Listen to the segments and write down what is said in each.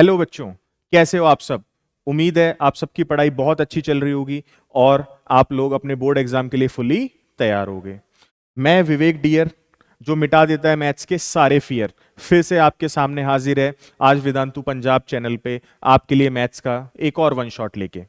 Hello बच्चों, कैसे हो आप सब। उम्मीद है आप सबकी पढ़ाई बहुत अच्छी चल रही होगी और आप लोग अपने बोर्ड एग्जाम के लिए फुली तैयार होगे। मैं विवेक डियर, जो मिटा देता है मैथ्स के सारे फियर, फिर से आपके सामने हाजिर है आज वेदांतु पंजाब चैनल पे आपके लिए मैथ्स का एक और वन शॉट लेके।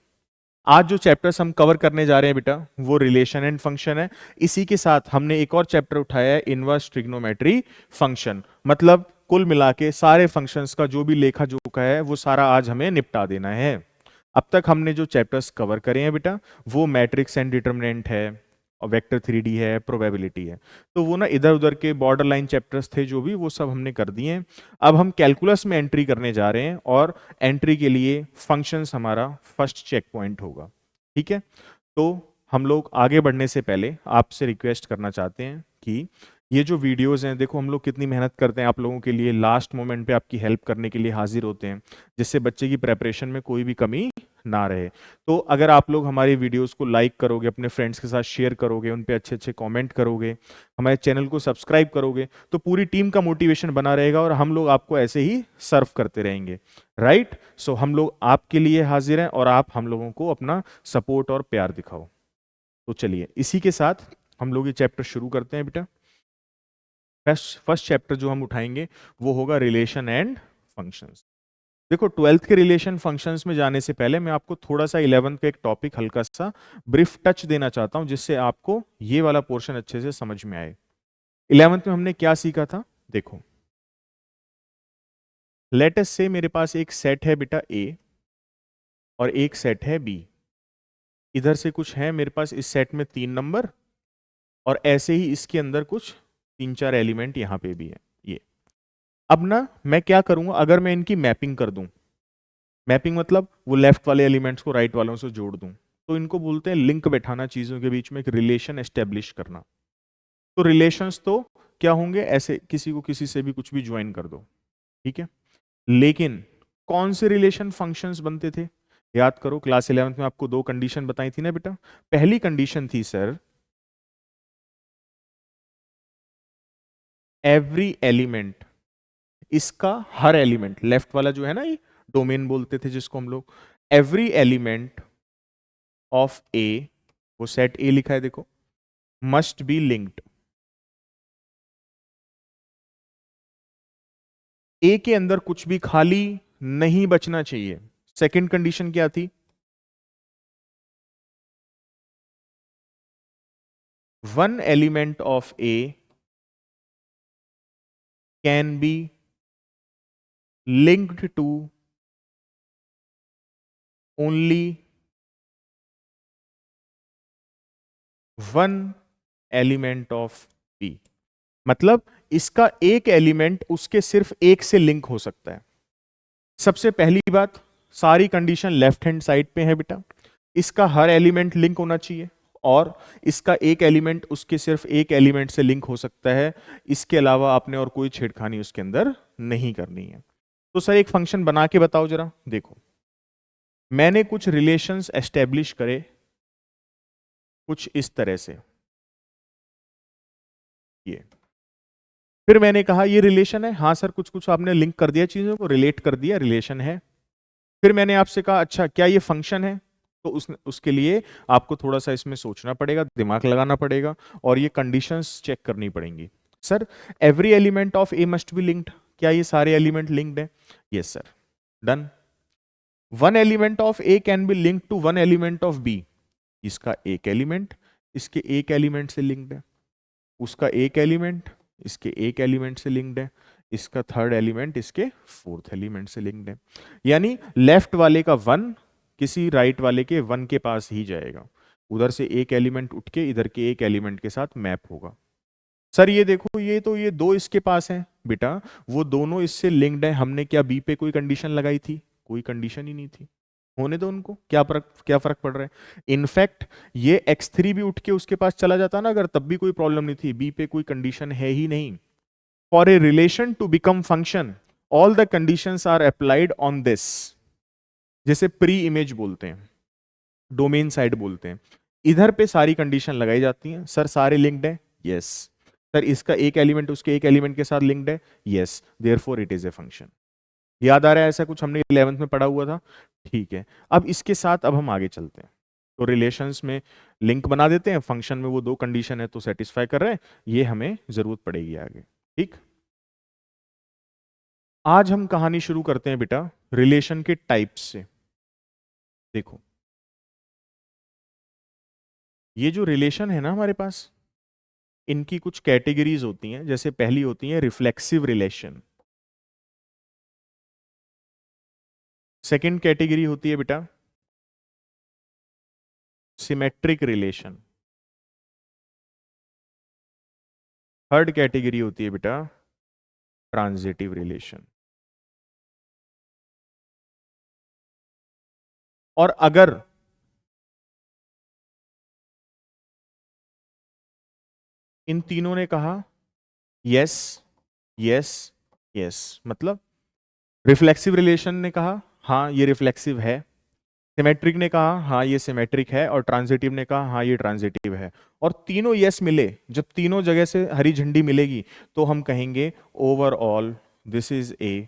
आज जो चैप्टर्स हम कवर करने जा रहे हैं बेटा, वो रिलेशन एंड फंक्शन है। इसी के साथ हमने एक और चैप्टर उठाया है, इनवर्स ट्रिग्नोमेट्री फंक्शन। मतलब कुल मिला के सारे फंक्शंस का जो भी लेखा जोखा है वो सारा आज हमें निपटा देना है। अब तक हमने जो चैप्टर्स कवर करे हैं बेटा, वो मैट्रिक्स एंड डिटरमिनेंट है, और वेक्टर 3D है, प्रोबेबिलिटी है। तो वो ना इधर उधर के बॉर्डर लाइन चैप्टर्स थे जो भी, वो सब हमने कर दिए हैं। अब हम कैलकुलस में एंट्री करने जा रहे हैं और एंट्री के लिए फंक्शंस हमारा फर्स्ट चेक पॉइंट होगा। ठीक है, तो हम लोग आगे बढ़ने से पहले आपसे रिक्वेस्ट करना चाहते हैं कि ये जो वीडियोस हैं, देखो हम लोग कितनी मेहनत करते हैं आप लोगों के लिए, लास्ट मोमेंट पे आपकी हेल्प करने के लिए हाजिर होते हैं, जिससे बच्चे की प्रेपरेशन में कोई भी कमी ना रहे। तो अगर आप लोग हमारी वीडियोस को लाइक करोगे, अपने फ्रेंड्स के साथ शेयर करोगे, उन पे अच्छे अच्छे कमेंट करोगे, हमारे चैनल को सब्सक्राइब करोगे, तो पूरी टीम का मोटिवेशन बना रहेगा और हम लोग आपको ऐसे ही सर्व करते रहेंगे। राइट, सो हम लोग आपके लिए हाजिर हैं और आप हम लोगों को अपना सपोर्ट और प्यार दिखाओ। तो चलिए इसी के साथ हम लोग ये चैप्टर शुरू करते हैं बेटा। फर्स्ट चैप्टर जो हम उठाएंगे वो होगा रिलेशन एंड फंक्शंस। देखो, ट्वेल्थ के रिलेशन फंक्शंस में जाने से पहले मैं आपको थोड़ा सा 11th का एक टॉपिक हल्का सा ब्रीफ टच देना चाहता हूं, जिससे आपको ये वाला पोर्शन अच्छे से समझ में आए। 11th में हमने क्या सीखा था, देखो। लेट अस से मेरे पास एक सेट है बेटा ए और एक सेट है बी। इधर से कुछ है मेरे पास इस सेट में 3 नंबर, और ऐसे ही इसके अंदर कुछ 3-4 एलिमेंट यहां पे भी है ये। अब ना मैं क्या करूंगा, अगर मैं इनकी मैपिंग कर दूं, मैपिंग मतलब वो लेफ्ट वाले एलिमेंट्स को राइट वालों से जोड़ दूं, तो इनको बोलते हैं लिंक बैठाना, चीजों के बीच में एक रिलेशन एस्टेब्लिश करना। तो रिलेशंस तो क्या होंगे, ऐसे किसी को किसी से भी कुछ भी ज्वाइन कर दो, ठीक है। लेकिन कौन से रिलेशन फंक्शंस बनते थे, याद करो क्लास 11th में आपको 2 कंडीशन बताई थी ना बेटा। पहली कंडीशन थी सर, एवरी एलिमेंट, इसका हर एलिमेंट, लेफ्ट वाला जो है ना, ये डोमेन बोलते थे जिसको हम लोग, एवरी एलिमेंट ऑफ ए, वो सेट ए लिखा है देखो, मस्ट बी लिंक्ड। ए के अंदर कुछ भी खाली नहीं बचना चाहिए। सेकंड कंडीशन क्या थी, one element of A can be linked to only one element of B. मतलब इसका एक एलिमेंट उसके सिर्फ एक से लिंक हो सकता है। सबसे पहली बात, सारी कंडीशन लेफ्ट हैंड साइड पे है बेटा, इसका हर एलिमेंट लिंक होना चाहिए, और इसका एक एलिमेंट उसके सिर्फ एक एलिमेंट से लिंक हो सकता है। इसके अलावा आपने और कोई छेड़खानी उसके अंदर नहीं करनी है। तो सर एक फंक्शन बना के बताओ जरा। देखो, मैंने कुछ रिलेशंस एस्टेब्लिश करे कुछ इस तरह से, ये फिर मैंने कहा ये रिलेशन है, हाँ सर कुछ कुछ आपने लिंक कर दिया, चीजों को रिलेट कर दिया, रिलेशन है। फिर मैंने आपसे कहा अच्छा क्या ये फंक्शन है, तो उसके लिए आपको थोड़ा सा इसमें सोचना पड़ेगा, दिमाग लगाना पड़ेगा, और ये कंडीशंस चेक करनी पड़ेंगी। Sir every element of A must be linked, क्या ये सारे एलिमेंट लिंक्ड है? Yes sir, done. One element of A can be linked to one element of B, इसका एक एलिमेंट इसके एक एलिमेंट से लिंक्ड है, उसका एक एलिमेंट इसके एक एलिमेंट से लिंक्ड है, इसका थर्ड एलिमेंट इसके फोर्थ एलिमेंट से लिंक्ड है। यानी लेफ्ट वाले का वन किसी राइट वाले के वन के पास ही जाएगा, उधर से एक एलिमेंट उठ के इधर के एक एलिमेंट के साथ मैप होगा। सर ये देखो, ये तो ये दो इसके पास हैं बेटा, वो दोनों इससे लिंक्ड है। हमने क्या बी पे कोई कंडीशन लगाई थी? कोई कंडीशन ही नहीं थी। होने दो उनको, क्या फर्क पड़ रहा है। इनफैक्ट ये x3 भी उठ के उसके पास चला जाता ना अगर, तब भी कोई प्रॉब्लम नहीं थी, बी पे कोई कंडीशन है ही नहीं। For a relation to become function all the conditions are applied on this, जैसे प्री इमेज बोलते हैं, डोमेन साइड बोलते हैं, इधर पे सारी कंडीशन लगाई जाती हैं। सर सारे लिंक्ड है? यस। सर इसका एक एलिमेंट उसके एक एलिमेंट के साथ लिंक्ड है? Yes, therefore it is a function. याद आ रहा है ऐसा कुछ हमने 11th में पढ़ा हुआ था? ठीक है, अब इसके साथ अब हम आगे चलते हैं। तो रिलेशंस में लिंक बना देते हैं, फंक्शन में वो दो कंडीशन है तो सेटिस्फाई कर रहे हैं, ये हमें जरूरत पड़ेगी आगे। ठीक, आज हम कहानी शुरू करते हैं बेटा रिलेशन के टाइप्स से। देखो, ये जो रिलेशन है ना हमारे पास, इनकी कुछ कैटेगरीज होती हैं। जैसे पहली होती है रिफ्लेक्सिव रिलेशन, सेकंड कैटेगरी होती है बेटा सिमेट्रिक रिलेशन, थर्ड कैटेगरी होती है बेटा ट्रांजिटिव रिलेशन। और अगर इन तीनों ने कहा यस यस यस, मतलब रिफ्लेक्सिव रिलेशन ने कहा हाँ ये रिफ्लेक्सिव है, सिमेट्रिक ने कहा हाँ ये सिमेट्रिक है, और ट्रांजिटिव ने कहा हाँ ये ट्रांजिटिव है, और तीनों यस मिले, जब तीनों जगह से हरी झंडी मिलेगी तो हम कहेंगे overall this is A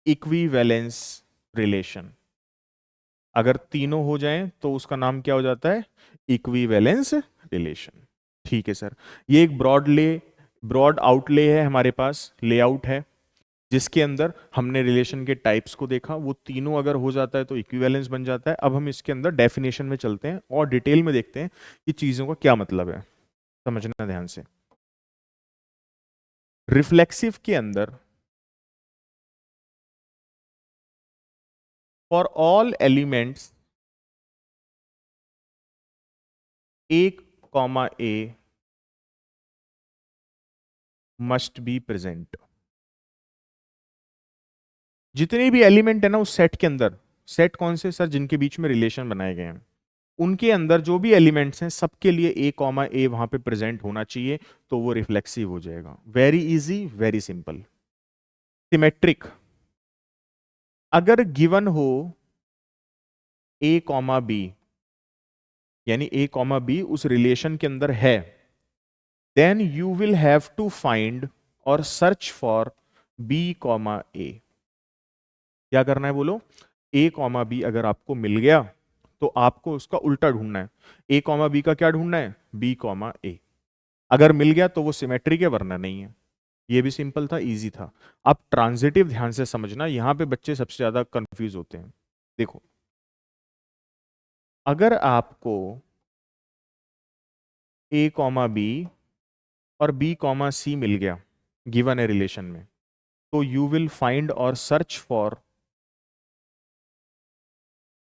equivalence relation. अगर तीनों हो जाएं तो उसका नाम क्या हो जाता है? Equivalence relation. ठीक है सर, ये एक ब्रॉड आउटले है हमारे पास, लेआउट है जिसके अंदर हमने रिलेशन के टाइप्स को देखा, वो तीनों अगर हो जाता है तो इक्विवेलेंस बन जाता है। अब हम इसके अंदर डेफिनेशन में चलते हैं और डिटेल में देखते हैं कि चीजों का क्या मतलब है, समझना ध्यान से। रिफ्लेक्सिव के अंदर फॉर ऑल एलिमेंट्स एक comma A must be present. जितने भी एलिमेंट है ना उस सेट के अंदर, सेट कौन से सर? जिनके बीच में रिलेशन बनाए गए हैं, उनके अंदर जो भी एलिमेंट्स हैं सबके लिए ए कॉमा ए वहां पे प्रेजेंट होना चाहिए, तो वो रिफ्लेक्सिव हो जाएगा। Very easy, very simple. Symmetric, अगर गिवन हो ए कॉमा बी, यानी ए कॉमा बी उस रिलेशन के अंदर है, then you will have to find और search for B comma A. क्या करना है बोलो? ए कॉमा बी अगर आपको मिल गया तो आपको उसका उल्टा ढूंढना है। ए कॉमा बी का क्या ढूंढना है? बी कॉमा ए। अगर मिल गया तो वो सिमेट्रिक है, वरना नहीं है। ये भी सिंपल था, इजी था। अब ट्रांजिटिव ध्यान से समझना, यहां पे बच्चे सबसे ज्यादा कंफ्यूज होते हैं। देखो, अगर आपको ए कॉमा बी और बी कॉमा सी मिल गया गिवन है रिलेशन में, तो यू विल फाइंड और सर्च फॉर,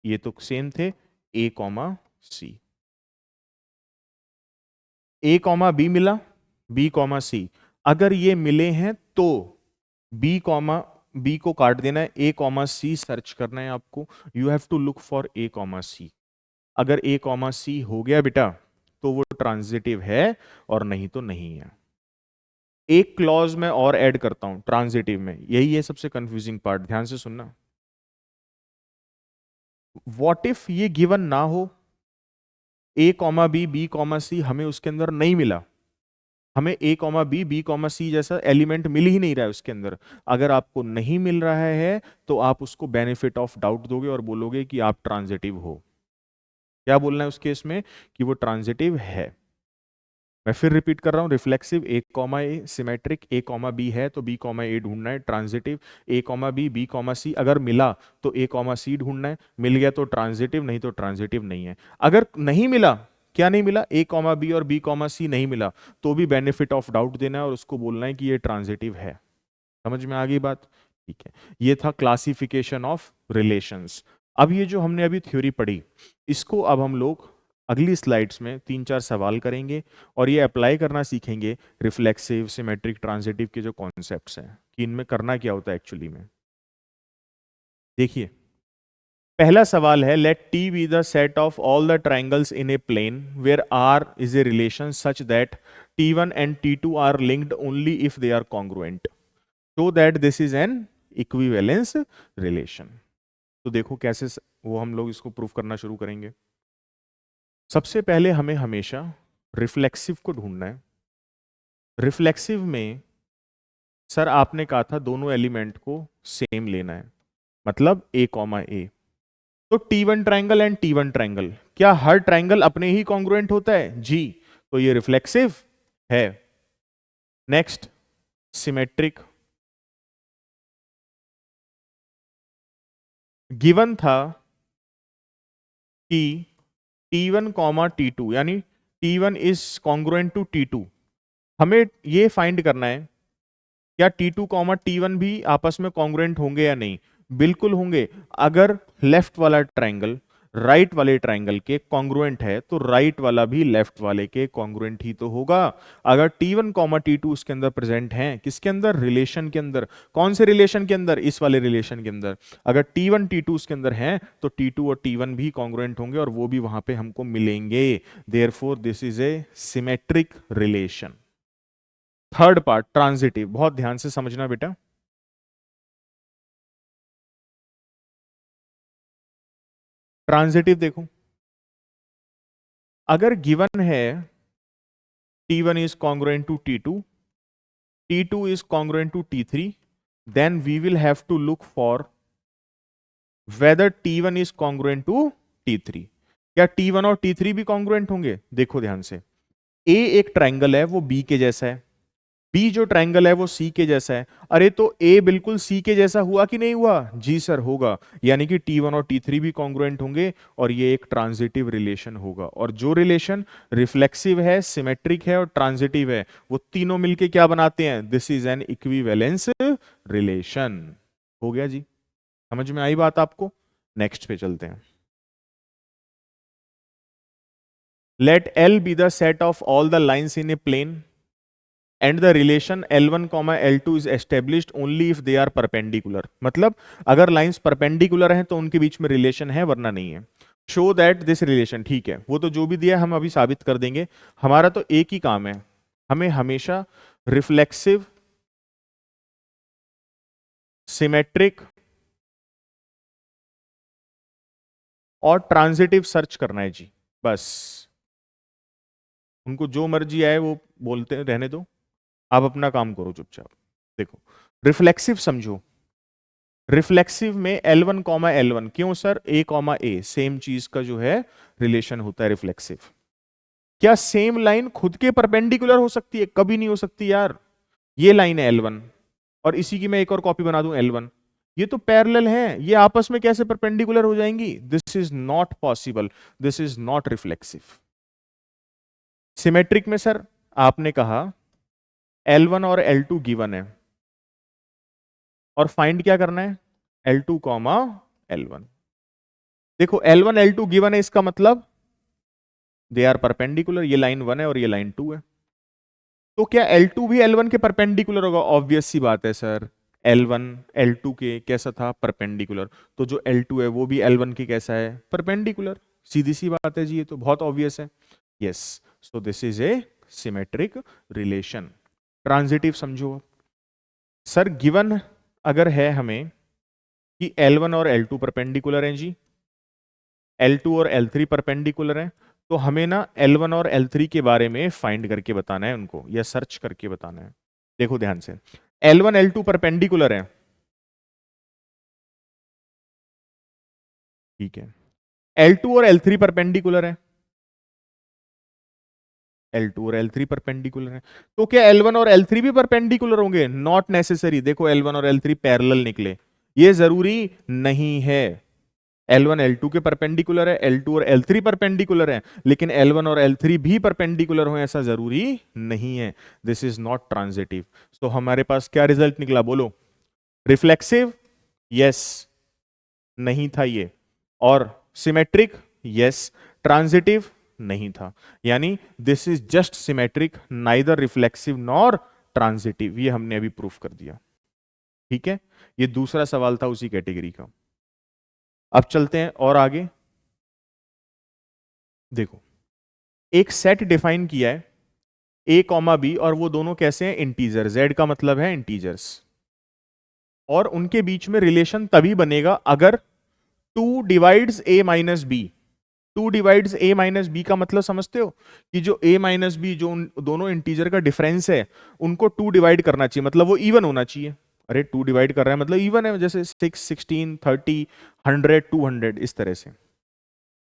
ये तो सेम थे, ए कॉमा सी। ए कॉमा बी मिला, बी कॉमा सी, अगर ये मिले हैं तो बी कॉमा बी को काट देना है, ए कॉमा सी सर्च करना है आपको। You have to look for a comma सी। अगर ए कॉमा सी हो गया बेटा तो वो ट्रांजिटिव है, और नहीं तो नहीं है। एक क्लॉज में और ऐड करता हूं ट्रांजिटिव में, यही है सबसे कंफ्यूजिंग पार्ट, ध्यान से सुनना। व्हाट इफ ये गिवन ना हो, A comma B B comma सी हमें उसके अंदर नहीं मिला, हमें ए कॉमा बी बी कॉमा सी जैसा एलिमेंट मिल ही नहीं रहा है उसके अंदर। अगर आपको नहीं मिल रहा है तो आप उसको बेनिफिट ऑफ डाउट दोगे और बोलोगे कि आप ट्रांजिटिव हो। क्या बोलना है उस केस में? कि वो ट्रांजिटिव है। मैं फिर रिपीट कर रहा हूं, रिफ्लेक्सिव ए कॉमा ए, सिमेट्रिक ए कॉमा बी है तो बी कॉमा ए ढूंढना है, ट्रांजिटिव ए कॉमा बी बी कॉमा सी अगर मिला तो ए कॉमा सी ढूंढना है, मिल गया तो ट्रांजिटिव, नहीं तो ट्रांजिटिव नहीं है। अगर नहीं मिला, क्या नहीं मिला? ए कॉमा बी और बी कॉमा सी नहीं मिला, तो भी बेनिफिट ऑफ डाउट देना है और उसको बोलना है कि ये ट्रांजिटिव है। समझ में आ गई बात? ठीक है, ये था क्लासिफिकेशन ऑफ रिलेशंस। अब ये जो हमने अभी थ्योरी पढ़ी, इसको अब हम लोग अगली स्लाइड्स में 3-4 सवाल करेंगे और ये अप्लाई करना सीखेंगे रिफ्लेक्सिव, सिमेट्रिक, ट्रांजिटिव के जो कॉन्सेप्ट्स हैं, कि इनमें करना क्या होता है एक्चुअली में। देखिए, पहला सवाल है, let T be the set of all the triangles in a plane where R is a relation such that T1 and T2 are linked only if they are congruent, so that this is an equivalence relation। तो देखो कैसे वो हम लोग इसको proof करना शुरू करेंगे। सबसे पहले हमें हमेशा रिफ्लेक्सिव को ढूंढना है। रिफ्लेक्सिव में सर आपने कहा था दोनों एलिमेंट को सेम लेना है, मतलब a कॉमा a। तो T1 triangle and T1 triangle, क्या हर ट्रायंगल अपने ही कॉन्ग्रुएंट होता है? जी, तो ये रिफ्लेक्सिव है। Next, symmetric. गिवन था कि T1 कॉमा T2 यानी T1 is congruent to T2। हमें ये फाइंड करना है क्या T2 कॉमा T1 भी आपस में कॉन्ग्रुएंट होंगे या नहीं। बिल्कुल होंगे। अगर लेफ्ट वाला ट्रायंगल राइट वाले ट्रायंगल के कॉन्ग्रुएंट है तो राइट वाला भी लेफ्ट वाले के कॉन्ग्रुएंट ही तो होगा। अगर T1 कॉमा T2 उसके अंदर प्रेजेंट हैं, किसके अंदर? रिलेशन के अंदर। कौन से रिलेशन के अंदर? इस वाले रिलेशन के अंदर। अगर T1 T2 उसके अंदर हैं तो T2 और T1 भी कॉन्ग्रुएंट होंगे और वो भी वहां पे हमको मिलेंगे। Therefore this is A symmetric relation. Third part, transitive, बहुत ध्यान से समझना बेटा। ट्रांजिटिव देखो, अगर गिवन है T1 is congruent to T2, T2 is congruent to T3, then we will have to look for whether T1 is congruent to T3। क्या T1 और T3 भी congruent होंगे? देखो ध्यान से, A एक ट्रायंगल है वो B के जैसा है, बी जो ट्रायंगल है वो सी के जैसा है। अरे तो ए बिल्कुल सी के जैसा हुआ कि नहीं हुआ? जी सर होगा। यानी कि T1 और T3 भी कॉन्ग्रुएंट होंगे और ये एक ट्रांजिटिव रिलेशन होगा। और जो रिलेशन रिफ्लेक्सिव है, सिमेट्रिक है और ट्रांजिटिव है, वो तीनों मिलके क्या बनाते हैं? This is N equivalence relation. हो गया जी, समझ में आई बात आपको? नेक्स्ट पे चलते हैं। Let L be the set of all the lines in a plane and the relation L1, L2 is established only if they are perpendicular। मतलब अगर लाइंस परपेंडिकुलर हैं तो उनके बीच में रिलेशन है, वरना नहीं है। शो दैट दिस रिलेशन, ठीक है, वो तो जो भी दिया हम अभी साबित कर देंगे। हमारा तो एक ही काम है, हमें हमेशा रिफ्लेक्सिव, सिमेट्रिक और ट्रांजिटिव सर्च करना है जी, बस। उनको जो मर्जी आए वो बोलते रहने दो, आप अपना काम करो चुपचाप। देखो रिफ्लेक्सिव समझो, रिफ्लेक्सिव में L1 कॉमा L1, क्यों sir? A comma A same चीज का जो है रिलेशन होता है रिफ्लेक्सिव। क्या सेम लाइन खुद के परपेंडिकुलर हो सकती है? कभी नहीं हो सकती यार। ये लाइन है L1 और इसी की मैं एक और कॉपी बना दूं L1, ये तो पैरेलल है, ये आपस में कैसे परपेंडिकुलर हो जाएंगी? This is not possible, this is not reflexive. Symmetric में सर आपने कहा L1 और L2 गिवन है और फाइंड क्या करना है? L2 comma L1। देखो L1 L2 गिवन है, इसका मतलब दे आर परपेंडिकुलर। ये लाइन 1 है और ये लाइन 2 है, तो क्या L2 भी L1 के परपेंडिकुलर होगा? ऑब्वियस सी बात है सर, L1 L2 के कैसा था? परपेंडिकुलर। तो जो L2 है वो भी L1 के कैसा है? परपेंडिकुलर। सीधी सी बात है जी, ये तो बहुत ऑब्वियस है। Yes, so this is A symmetric relation. Transitive समझो सर, गिवन अगर है हमें कि L1 और L2 परपेंडिकुलर हैं जी, L2 और L3 परपेंडिकुलर हैं, तो हमें ना L1 और L3 के बारे में फाइंड करके बताना है उनको, या सर्च करके बताना है। देखो ध्यान से, L1 L2 परपेंडिकुलर है, ठीक है। L2 और L3 परपेंडिकुलर है, L2 और L3 परपेंडिकुलर है, तो क्या L1 और L3 भी परपेंडिकुलर होंगे? Not necessary. देखो L1 और L3 पैरेलल निकले, ये जरूरी नहीं है। L1 L2 के परपेंडिकुलर है, L2 और L3 परपेंडिकुलर है, लेकिन L1 और L3 भी परपेंडिकुलर हो ऐसा जरूरी नहीं है। This is not transitive. तो हमारे पास क्या रिजल्ट निकला? बोलो। रिफ्लेक्सिव, यस, नहीं था ये। और सिमेट्रिक, यस। ट्रांजिटिव नहीं था। यानी this is just symmetric, neither reflexive nor transitive. ये हमने अभी प्रूफ कर दिया, ठीक है। ये दूसरा सवाल था उसी कैटेगरी का। अब चलते हैं और आगे। देखो, एक सेट डिफाइन किया है A कॉमा बी, और वो दोनों कैसे हैं? इंटीजर। Z का मतलब है इंटीजर्स, और उनके बीच में रिलेशन तभी बनेगा अगर 2 divides A minus B. 2 divides A minus B का मतलब समझते हो कि जो A माइनस बी, जो उन दोनों इंटीजर का डिफरेंस है, उनको 2 डिवाइड करना चाहिए, मतलब वो इवन होना चाहिए। अरे 2 डिवाइड कर रहा है मतलब इवन है, जैसे 6, 16, 30, 100, 200 इस तरह से।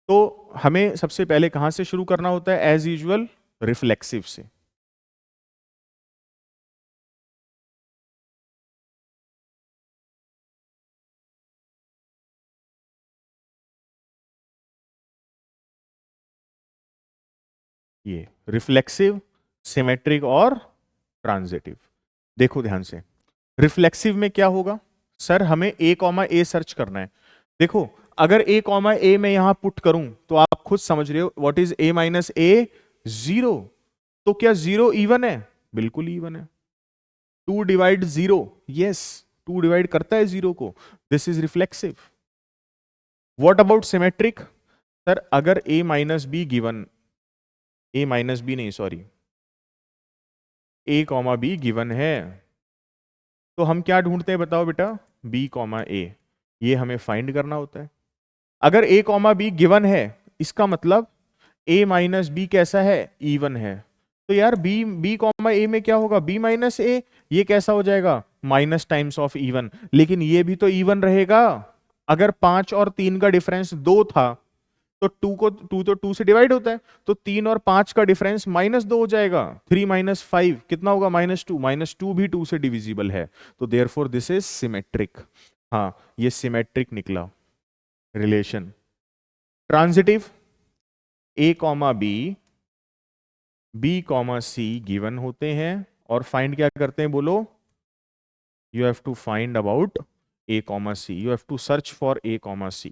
तो हमें सबसे पहले कहां से शुरू करना होता है? एज यूजुअल रिफ्लेक्सिव से। ये रिफ्लेक्सिव, सिमेट्रिक और ट्रांजिटिव। देखो ध्यान से, रिफ्लेक्सिव में क्या होगा? सर हमें a कॉमा ए सर्च करना है। देखो अगर a कॉमा ए मैं यहां पुट करूं तो आप खुद समझ रहे हो व्हाट इज a माइनस ए? 0। तो क्या 0 इवन है? बिल्कुल इवन है। 2 डिवाइड 0, यस 2 डिवाइड करता है 0 को। This is reflexive. What about symmetric? Sir अगर a minus B given, a minus B नहीं sorry, a comma B given है, तो हम क्या ढूंढते हैं बताओ बेटा? b comma A. ये हमें फाइंड करना होता है। अगर a कॉमा बी गिवन है, इसका मतलब a माइनस बी कैसा है? इवन है। तो यार b कॉमा ए में क्या होगा? b माइनस ए। ये कैसा हो जाएगा? Minus times of even. लेकिन ये भी तो इवन रहेगा। अगर 5 और 3 का डिफरेंस 2 था तो 2 तो 2 से डिवाइड होता है, तो 3 और 5 का डिफरेंस -2 हो जाएगा। 3 माइनस 5 कितना होगा? -2। -2 भी 2 से डिविजिबल है, तो देयरफॉर दिस इज सिमेट्रिक। हाँ, ये सिमेट्रिक निकला relation. Transitive, a comma B comma C given होते हैं और फाइंड क्या करते हैं बोलो? You have to find about a comma C, you have to search for a comma सी।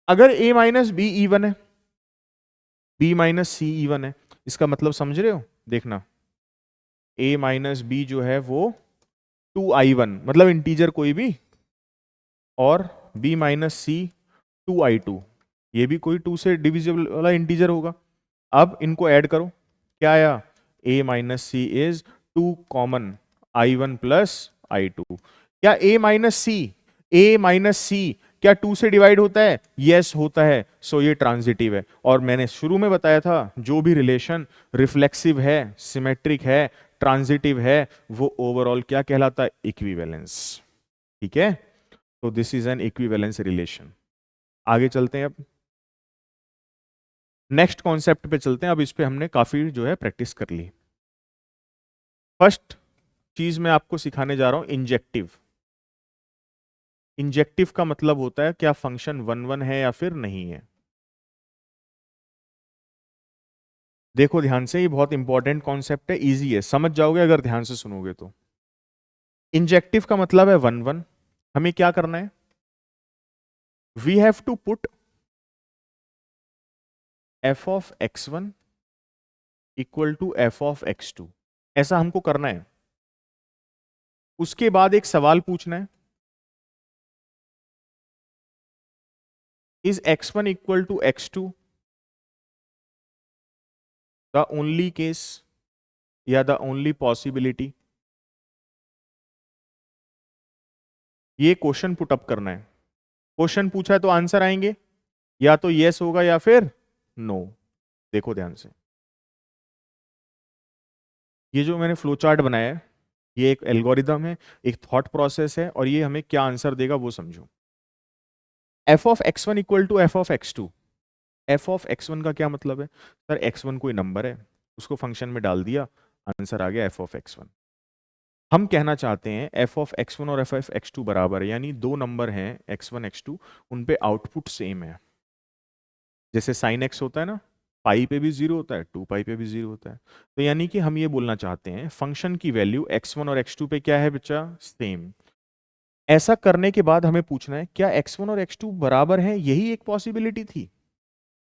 अगर a माइनस बी इवन है, b माइनस सी इवन है, इसका मतलब समझ रहे हो? देखना, a माइनस बी जो है वो 2i1 मतलब इंटीजर कोई भी, और b माइनस सी 2i2, ये भी कोई 2 से डिविजिबल वाला इंटीजर होगा। अब इनको ऐड करो, क्या आया? a minus c is 2 common i1 plus i2। क्या a माइनस सी क्या 2 से डिवाइड होता है? यस होता है। सो ये ट्रांजिटिव है। और मैंने शुरू में बताया था जो भी रिलेशन रिफ्लेक्सिव है, सिमेट्रिक है, ट्रांजिटिव है, वो ओवरऑल क्या कहलाता है? इक्विवेलेंस। ठीक है, तो this is N equivalence relation. आगे चलते हैं, अब नेक्स्ट कॉन्सेप्ट पे चलते हैं। अब इस पे हमने काफी जो है प्रैक्टिस कर ली। फर्स्ट चीज मैं आपको सिखाने जा रहा हूं इंजेक्टिव। इंजेक्टिव का मतलब होता है क्या फंक्शन 1 1 है या फिर नहीं है। देखो ध्यान से, ये बहुत इंपॉर्टेंट कॉन्सेप्ट है, इजी है, समझ जाओगे अगर ध्यान से सुनोगे तो। इंजेक्टिव का मतलब है 1 1। हमें क्या करना है? We have to put f of x1 equal to f of x2, ऐसा हमको करना है। उसके बाद एक सवाल पूछना है, is x1 equal to x2 the only case या द ओनली पॉसिबिलिटी? ये क्वेश्चन पुट अप करना है। क्वेश्चन पूछा है तो आंसर आएंगे, या तो यस होगा या फिर नो। देखो ध्यान से, ये जो मैंने फ्लो चार्ट बनाया है, ये एक एल्गोरिदम है, एक थॉट प्रोसेस है, और ये हमें क्या आंसर देगा वो समझो। f of x1 equal to f of x2। f of x1 का क्या मतलब है? सर x1 कोई नंबर है, उसको फंक्शन में डाल दिया, आंसर आ गया f ऑफ x1। हम कहना चाहते हैं f ऑफ x1 और f ऑफ x2 बराबर है, यानी दो नंबर हैं x1 x2, उन पे आउटपुट सेम है। जैसे साइन x होता है ना, पाई पे भी 0 होता है, 2 पाई पे भी 0 होता है। तो यानी कि हम ये बोलना चाहते हैं फंक्शन की वैल्यू x1 और x2 पे क्या है बच्चा? सेम। ऐसा करने के बाद हमें पूछना है क्या x1 और x2 बराबर हैं? यही एक पॉसिबिलिटी थी।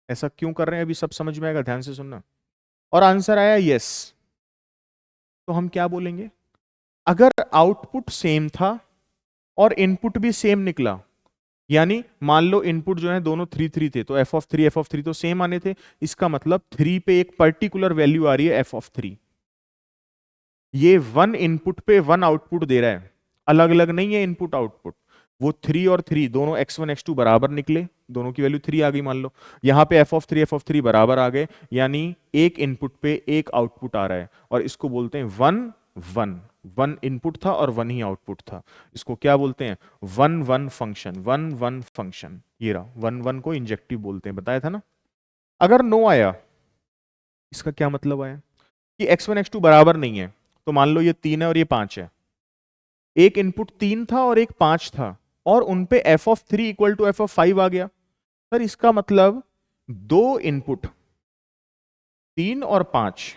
ऐसा क्यों कर रहे हैं अभी सब समझ में आएगा, ध्यान से सुनना। और आंसर आया यस, तो हम क्या बोलेंगे? अगर आउटपुट सेम था और इनपुट भी सेम निकला, यानी मान लो इनपुट जो है दोनों 3 3 थे, तो f ऑफ 3 तो सेम आने थे, इसका मतलब 3 पे एक पर्टिकुलर वैल्यू आ रही है f ऑफ 3। ये 1 इनपुट पे 1 आउटपुट दे रहा है, अलग अलग नहीं है इनपुट आउटपुट। वो 3 और 3 दोनों x1 x2 बराबर निकले, दोनों की वैल्यू 3 आ गई मान लो। यहां पे f ऑफ 3 बराबर आ गए, यानी एक इनपुट पे एक आउटपुट आ रहा है, और इसको बोलते हैं 1 1। वन इनपुट था और वन ही आउटपुट था। इसको क्या बोलते हैं? One one function, one one function. ये रहा, वन वन को इंजेक्टिव बोलते हैं, बताया था ना। अगर नो आया, इसका क्या मतलब आया कि x1 x2 बराबर नहीं है, तो मान लो ये 3 है और ये 5 है, एक इनपुट 3 था और एक 5 था, और उन पे f of 3 equal to f of 5 आ गया। सर इसका मतलब दो इनपुट 3 और 5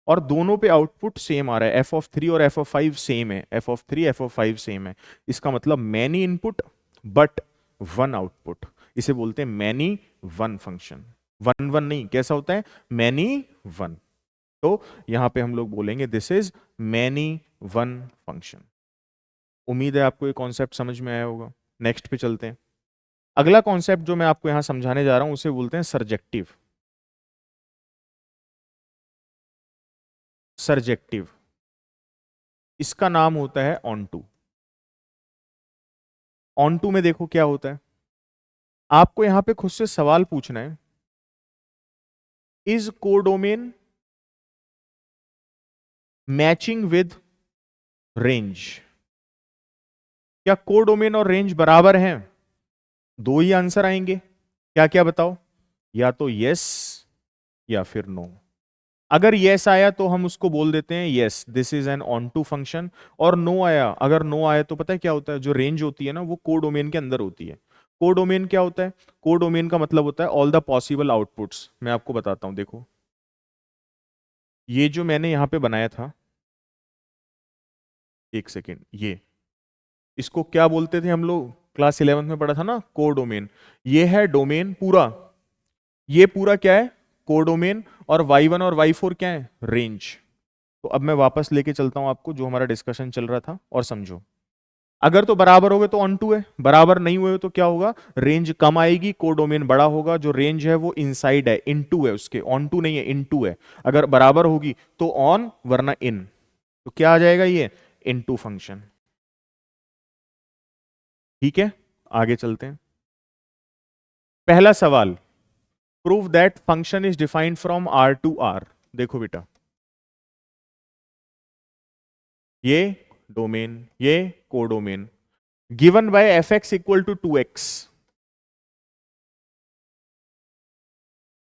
और दोनों पे आउटपुट सेम आ रहा है, f ऑफ 3 और f ऑफ 5 सेम है, f of 3 f of 5 same है। इसका मतलब many input but one output, इसे बोलते हैं many one function. One one नहीं, कैसा होता है? Many one. तो यहां पे हम लोग बोलेंगे this is many one function. उम्मीद है आपको ये कॉन्सेप्ट समझ में आया होगा। नेक्स्ट पे चलते हैं। अगला कॉन्सेप्ट जो मैं आपको यहां समझाने जा रहा हूं उसे बोलते हैं सरजेक्टिव। सरजेक्टिव, इसका नाम होता है ऑन टू। ऑन टू में देखो क्या होता है, आपको यहां पे खुद से सवाल पूछना है, is codomain matching with range? क्या कोडोमेन और रेंज बराबर हैं? दो ही आंसर आएंगे, क्या क्या बताओ? या तो यस या फिर नो। अगर यस आया तो हम उसको बोल देते हैं yes this is an onto टू फंक्शन, और नो आया, अगर नो आया तो पता है क्या होता है? जो रेंज होती है ना वो कोडोमेन के अंदर होती है। कोडोमेन क्या होता है? कोडोमेन का मतलब होता है ऑल द पॉसिबल आउटपुट्स। मैं आपको बताता हूं, देखो ये जो मैंने यहां पे बनाया था, एक सेकेंड, ये इसको क्या बोलते थे हम लोग? क्लास 11 में पढ़ा था ना, कोडोमेन। ये है डोमेन पूरा, ये पूरा क्या है? कोडोमेन। और y1 और y4 क्या है? रेंज। तो अब मैं वापस लेके चलता हूं आपको जो हमारा डिस्कशन चल रहा था, और समझो। अगर तो बराबर हो गए तो ऑन टू है, बराबर नहीं हुए तो क्या होगा? रेंज कम आएगी, कोडोमेन बड़ा होगा। जो रेंज है वो इनसाइड है, इनटू है उसके, ऑन टू नहीं है, इनटू है। अगर बराबर होगी तो ऑन, वरना इन। तो क्या आ जाएगा? ये इनटू फंक्शन। ठीक है, आगे चलते हैं। पहला सवाल, prove that function is defined from R to R. देखो बेटा, ये डोमेन, ये codomain, given by f x equal to 2x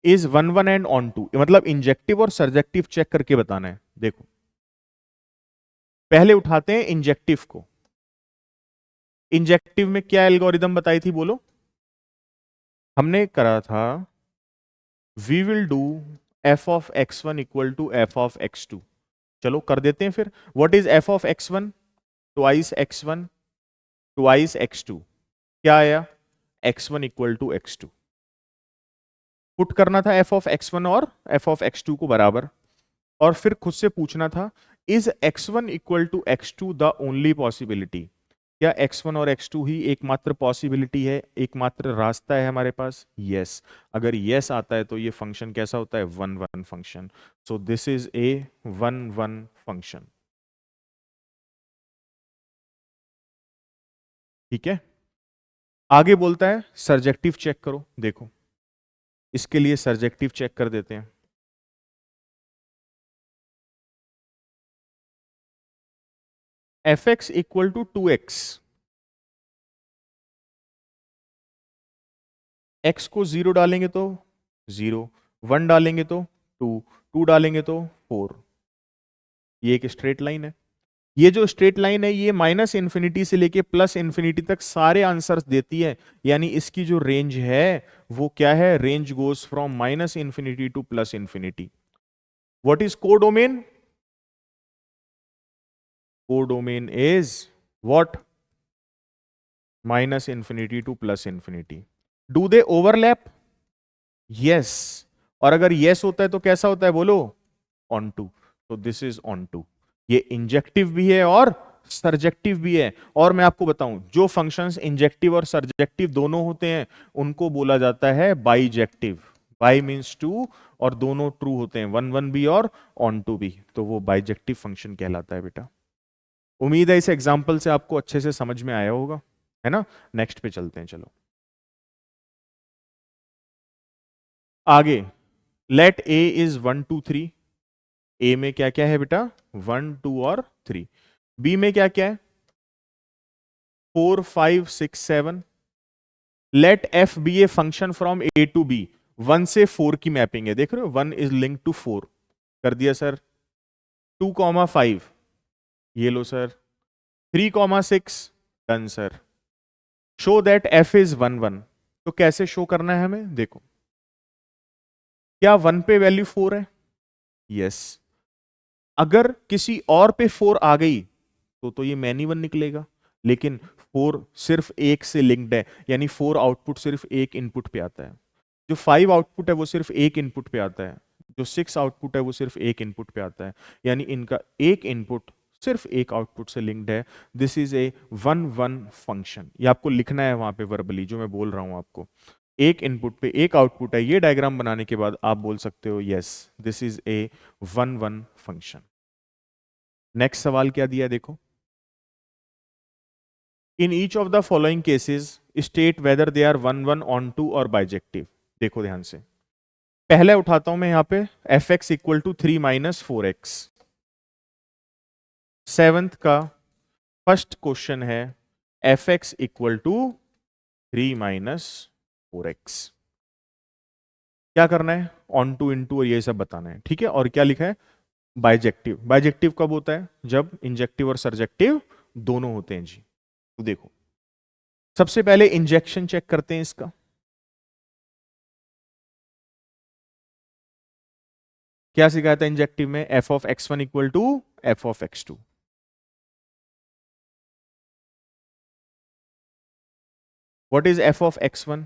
is one one and onto टू। मतलब इंजेक्टिव और सरजेक्टिव चेक करके बताना है। देखो पहले उठाते हैं इंजेक्टिव को। इंजेक्टिव में क्या एल्गोरिदम बताई थी, बोलो? हमने करा था we will do f of x1 equal to f of x2। चलो कर देते हैं फिर। What is f of x1? Twice x1 twice x2। क्या आया? x1 equal to x2। Put करना था एफ ऑफ x1 और एफ ऑफ x2 को बराबर, और फिर खुद से पूछना था is x1 equal to x2 the only possibility? क्या x1 और x2 ही एकमात्र पॉसिबिलिटी है, एकमात्र रास्ता है हमारे पास? यस। अगर यस आता है तो ये फंक्शन कैसा होता है? One one function. So this is A one one function. ठीक है, आगे बोलता है सरजेक्टिव चेक करो। देखो इसके लिए सरजेक्टिव चेक कर देते हैं। F x equal to 2x, x को 0 डालेंगे तो 0, 1 डालेंगे तो 2, 2 डालेंगे तो 4। ये एक स्ट्रेट लाइन है। ये जो स्ट्रेट लाइन है ये माइनस इंफिनिटी से लेके प्लस इंफिनिटी तक सारे आंसर्स देती है। यानी इसकी जो रेंज है वो क्या है? Range goes from minus infinity two plus infinity. What is codomain? Codomain is what? Minus infinity two plus infinity. Do they overlap? Yes. और अगर यस होता है तो कैसा होता है, बोलो? ऑन टू। तो दिस इज ऑन टू। ये इंजेक्टिव भी है और सरजेक्टिव भी है। और मैं आपको बताऊं, जो फंक्शंस इंजेक्टिव और सरजेक्टिव दोनों होते हैं उनको बोला जाता है बाइजेक्टिव। बाई मीन्स टू, और दोनों ट्रू होते हैं, वन वन भी और ऑन टू भी, तो वो बाइजेक्टिव फंक्शन कहलाता है बेटा। उम्मीद है इस एग्जाम्पल से आपको अच्छे से समझ में आया होगा, है ना। नेक्स्ट पे चलते हैं, चलो आगे। Late A is 1 2 3। ए में क्या क्या है बेटा? 1 2 और 3। बी में क्या क्या है, 4 5 6 7। Let f be a function from A to B, 1 से 4 की मैपिंग है, देख रहे हो, 1 इज लिंक टू 4, कर दिया सर। 2,5 ये लो sir, 3,6 done sir. Show that F is 1 1, तो कैसे शो करना है हमें, देखो, क्या 1 पे वैल्यू 4 है, यस। अगर किसी और पे 4 आ गई तो ये मैनी 1 निकलेगा, लेकिन 4 सिर्फ एक से लिंक्ड है, यानी 4 आउटपुट सिर्फ एक इनपुट पे आता है। जो 5 आउटपुट है वो सिर्फ एक इनपुट पे आता है, जो 6 आउटपुट है वो सिर्फ एक इनपुट पे आता है, यानी इनका एक इनपुट सिर्फ एक आउटपुट से लिंक्ड है। दिस इज ए 1 1 फंक्शन, ये आपको लिखना है वहां पे वर्बली, जो मैं बोल रहा हूं आपको, एक इनपुट पे एक आउटपुट है। ये डायग्राम बनाने के बाद आप बोल सकते हो yes this is a 1 1 function. Next सवाल क्या दिया देखो, in each of the following cases state whether they are 1 1 onto टू और बाइजेक्टिव। देखो ध्यान से, पहले उठाता हूं मैं यहां पे f x equal to 3 minus 4x। Seventh का फर्स्ट क्वेश्चन है f x equal to 3 minus 4x। क्या करना है, ऑन टू इन टू और ये सब बताना है, ठीक है। और क्या लिखा है, बाइजेक्टिव। बाइजेक्टिव कब होता है, जब इंजेक्टिव और सर्जेक्टिव दोनों होते हैं जी। तो देखो, सबसे पहले इंजेक्शन चेक करते हैं इसका। क्या सिखाया था इंजेक्टिव में, f of x one equal to f of x two. What is f of x one,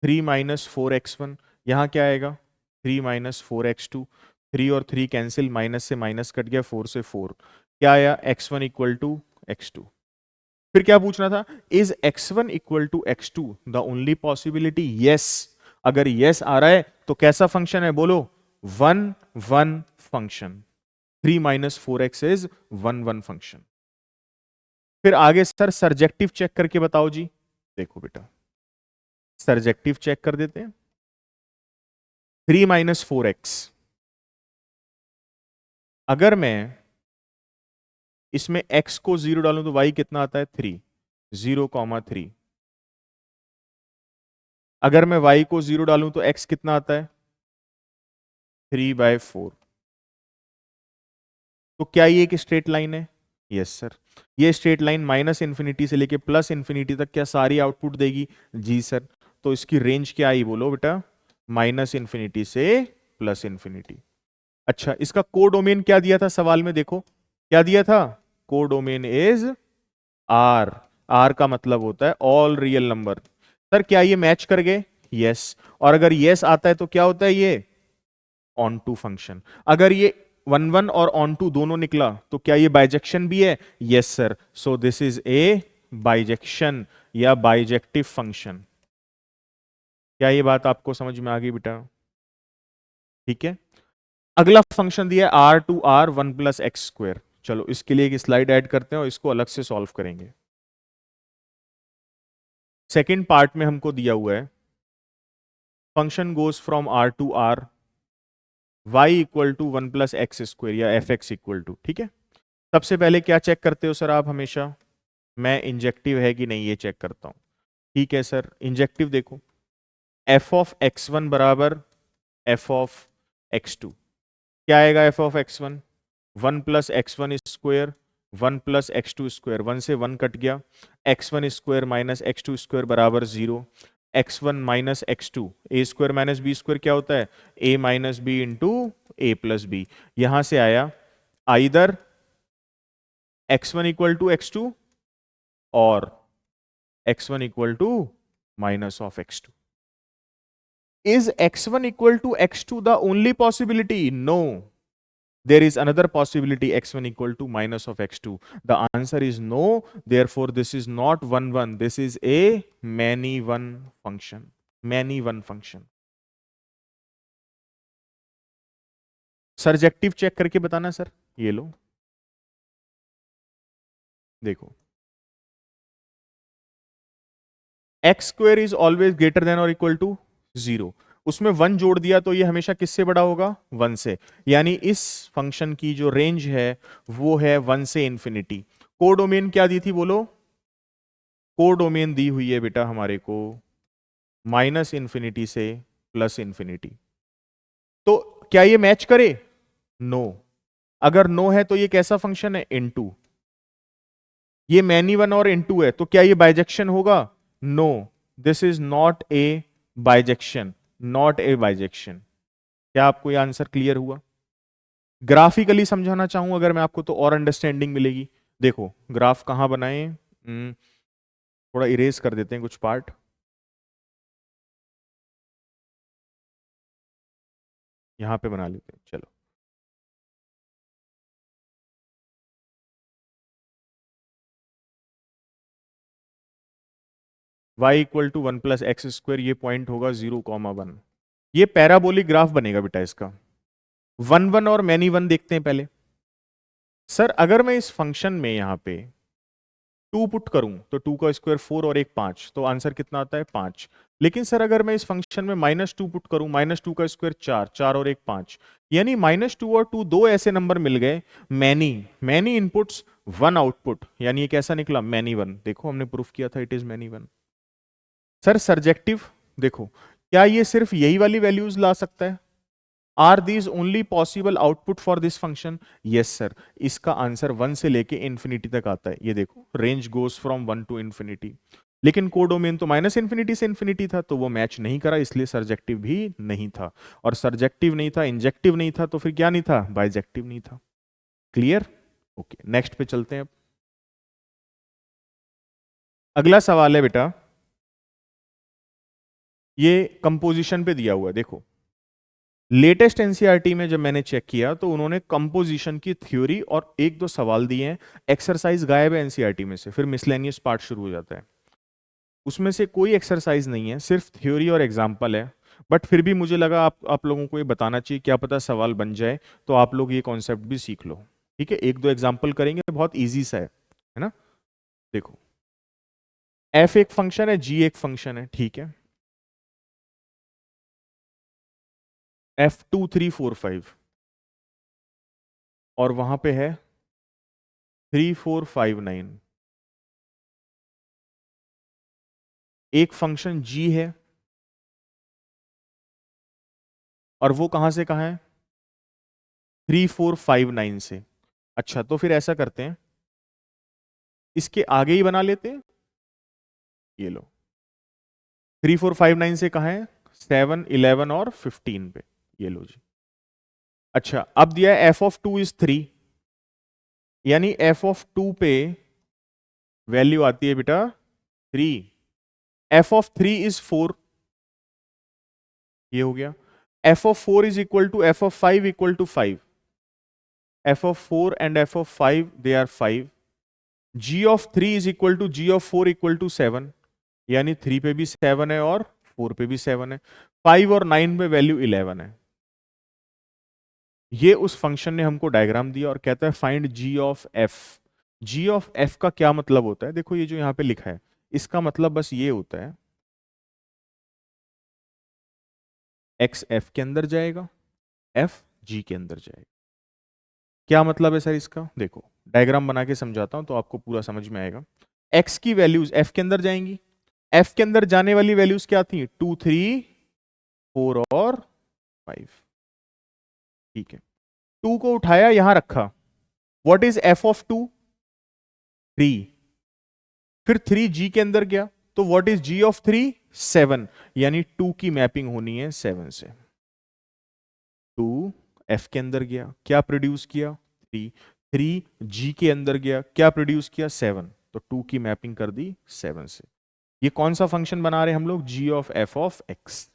3 minus 4x1। यहां क्या आएगा, 3 माइनस 4x2। 3 और 3 कैंसिल, माइनस से माइनस कट गया, 4 से 4, क्या आया, x1 इक्वल टू x2। फिर क्या पूछना था, is x1 equal to x2 the only possibility, yes. अगर यस आ रहा है तो कैसा फंक्शन है, बोलो, 1 1 function. 3 minus 4x is 1 1 function. फिर आगे सर सर्जेक्टिव चेक करके बताओ जी। देखो बेटा, सर्जेक्टिव चेक कर देते हैं। 3 माइनस 4x, अगर मैं इसमें x को 0 डालूं तो y कितना आता है, 3, 0,3। अगर मैं y को 0 डालूं तो x कितना आता है, 3/4। तो क्या ये एक स्ट्रेट लाइन है, यस सर। ये स्ट्रेट लाइन माइनस इंफिनिटी से लेके प्लस इंफिनिटी तक क्या सारी आउटपुट देगी, जी सर। तो इसकी रेंज क्या आई, बोलो बेटा, माइनस इंफिनिटी से प्लस इंफिनिटी। अच्छा, इसका कोडोमेन क्या दिया था सवाल में, देखो क्या दिया था, कोडोमेन इज आर। आर का मतलब होता है ऑल रियल नंबर। सर क्या ये मैच कर गए, यस। और अगर यस आता है तो क्या होता है ये, ऑन टू फंक्शन। अगर ये 1 1 और ऑन टू दोनों निकला तो क्या ये बाइजेक्शन भी है, yes sir. So this is A bijection या बाइजेक्टिव फंक्शन। क्या ये बात आपको समझ में आ गई बेटा, ठीक है। अगला फंक्शन दिया है R to R 1 plus x square. चलो इसके लिए एक स्लाइड ऐड करते हैं और इसको अलग से सॉल्व करेंगे। सेकेंड पार्ट में हमको दिया हुआ है function goes from R to R, y equal to 1 plus x square या एफ एक्स इक्वल टू, ठीक है। सबसे पहले क्या चेक करते हो सर आप हमेशा, मैं इंजेक्टिव है कि नहीं ये चेक करता हूं, ठीक है सर। इंजेक्टिव देखो, एफ ऑफ एक्स वन बराबर एफ ऑफ एक्स टू, क्या आएगा f of x one, 1 plus x one square 1 plus x two square, 1 से 1 कट गया, x one square minus x two square बराबर 0। X one minus x two, a square minus B square क्या होता है, a minus b into a plus b. यहां से आया either x one equal to x two और x1 equal to minus of x2। Is x1 equal to x2 the only possibility? No. There is another possibility, x1 equal to minus of x2. The answer is no. Therefore, this is not 1 1. This is a many one function. Many one function. Surjective check करके बताना sir, ये लो देखो, x square is always greater than और equal to 0। उसमें 1 जोड़ दिया तो ये हमेशा किससे बड़ा होगा? 1 से। यानी इस फंक्शन की जो रेंज है वो है 1 से इंफिनिटी। कोडोमेन क्या दी थी बोलो? कोडोमेन दी हुई है बेटा हमारे को माइनस इंफिनिटी से प्लस इंफिनिटी। तो क्या ये मैच करे? नो। अगर नो है तो ये कैसा फंक्शन है? इनटू। ये मैनी वन और इनटू है तो क्या ये बाइजेक्शन होगा? No, this is not a bijection, not a bijection. क्या आपको ये आंसर क्लियर हुआ? ग्राफिकली समझाना चाहूं अगर मैं आपको तो और अंडरस्टैंडिंग मिलेगी। देखो ग्राफ कहां बनाए, थोड़ा इरेज कर देते हैं कुछ पार्ट। यहां पे बना लेते हैं, चलो। y इक्वल टू 1 + x² ये पॉइंट होगा 0,1। ये पैराबोलिक ग्राफ बनेगा बेटा इसका। 1 1 और मैनी वन देखते हैं पहले। सर अगर मैं इस फंक्शन में यहां पे 2 पुट करूं तो 2 का स्क्वायर 4 और एक 5, तो आंसर कितना आता है? 5। लेकिन सर अगर मैं इस फंक्शन में -2 पुट करूं, -2 का स्क्वायर 4, 4 और एक 5, यानी -2 और 2 दो ऐसे नंबर मिल गए। मैनी मैनी इनपुट्स 1 आउटपुट, यानी ये कैसा निकला? Many one. देखो हमने प्रूफ किया था it is many one. Sir subjective देखो, क्या ये सिर्फ यही वाली वैल्यूज ला सकता है? Are these only possible output for this function? Yes sir. इसका आंसर 1 से लेके इंफिनिटी तक आता है। ये देखो range goes from 1 to infinity. लेकिन कोडोमेन तो -इंफिनिटी से इंफिनिटी था, तो वो मैच नहीं करा, इसलिए सर्जेक्टिव भी नहीं था। और सर्जेक्टिव नहीं था, इंजेक्टिव नहीं था, तो फिर क्या नहीं था? बाइजेक्टिव नहीं था। क्लियर? ओके, नेक्स्ट पे चलते हैं अब। अगला सवाल है बेटा, ये कंपोजिशन पे दिया हुआ है। देखो लेटेस्ट एनसीईआरटी में जब मैंने चेक किया तो उन्होंने कंपोजिशन की थ्योरी और एक दो सवाल दिए हैं। एक्सरसाइज गायब है एनसीईआरटी में से, फिर मिसलेनियस पार्ट शुरू हो जाता है। उसमें से कोई एक्सरसाइज नहीं है, सिर्फ थ्योरी और एग्जाम्पल है। बट फिर भी मुझे लगा आप लोगों को ये बताना चाहिए, क्या पता सवाल बन जाए तो आप लोग ये कॉन्सेप्ट भी सीख लो। ठीक है, एक दो एग्जाम्पल करेंगे, बहुत ईजी सा है ना। देखो एफ एक फंक्शन है, जी एक फंक्शन है, ठीक है। F2 3 4 5 और वहां पे है 3 4 5 9। एक फंक्शन g है और वो कहां से कहां है? 3 4 5 9 से। अच्छा तो फिर ऐसा करते हैं, इसके आगे ही बना लेते हैं। ये लो 3 4 5 9 से कहां है? 7 11 और 15 पे। ये लो जी। अच्छा अब दिया है f(2) = 3, यानी f(2) पे वैल्यू आती है बेटा 3। f(3) = 4, ये हो गया। f(4) = f(5) = 5। f(4) and f(5) they are 5। g(3) = g(4) = 7, यानी 3 पे भी 7 है और 4 पे भी 7 है। 5 और 9 पे वैल्यू 11 है। ये उस फंक्शन ने हमको डायग्राम दिया और कहता है find g of f. G of f का क्या मतलब होता है? देखो ये जो यहां पे लिखा है, इसका मतलब बस ये होता है एक्स एफ के अंदर जाएगा, एफ जी के अंदर जाएगा। क्या मतलब है सर इसका? देखो डायग्राम बना के समझाता हूं तो आपको पूरा समझ में आएगा। एक्स की वैल्यूज एफ के अंदर जाएंगी। एफ के अंदर जाने वाली वैल्यूज क्या थी? 2 3 4 और 5। ठीक है, 2 को उठाया यहां रखा। What is f of 2? 3। फिर 3 जी के अंदर गया, तो व्हाट इज जी ऑफ 3? 7, यानी 2 की मैपिंग होनी है 7 से। 2 एफ के अंदर गया, क्या प्रोड्यूस किया? 3। 3 जी के अंदर गया, क्या प्रोड्यूस किया? 7, तो 2 की मैपिंग कर दी 7 से। ये कौन सा फंक्शन बना रहे हैं हम लोग? G of F of X.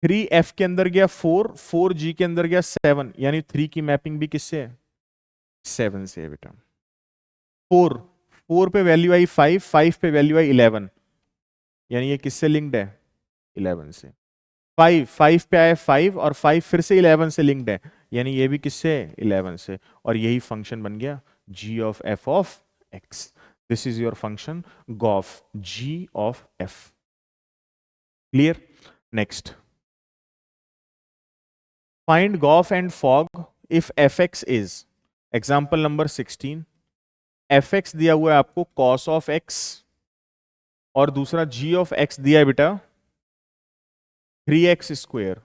3 F के अंदर गया 4, 4 जी के अंदर गया 7, यानी 3 की मैपिंग भी किससे है? 7 से है बेटा। 4 पे वैल्यू आई 5, 5 पे वैल्यू आई 11, यानी ये किससे लिंक्ड है? 11 से। 5 पे आए 5 और 5 फिर से 11 से लिंक्ड है, यानी ये भी किससे? 11 से। और यही फंक्शन बन गया g of f of x। This is your function gof g of f। Clear? Next, find gof and fog if f x is, example number 16, f x दिया हुआ है आपको कॉस ऑफ एक्स और दूसरा जी of x दिया है बेटा 3x²।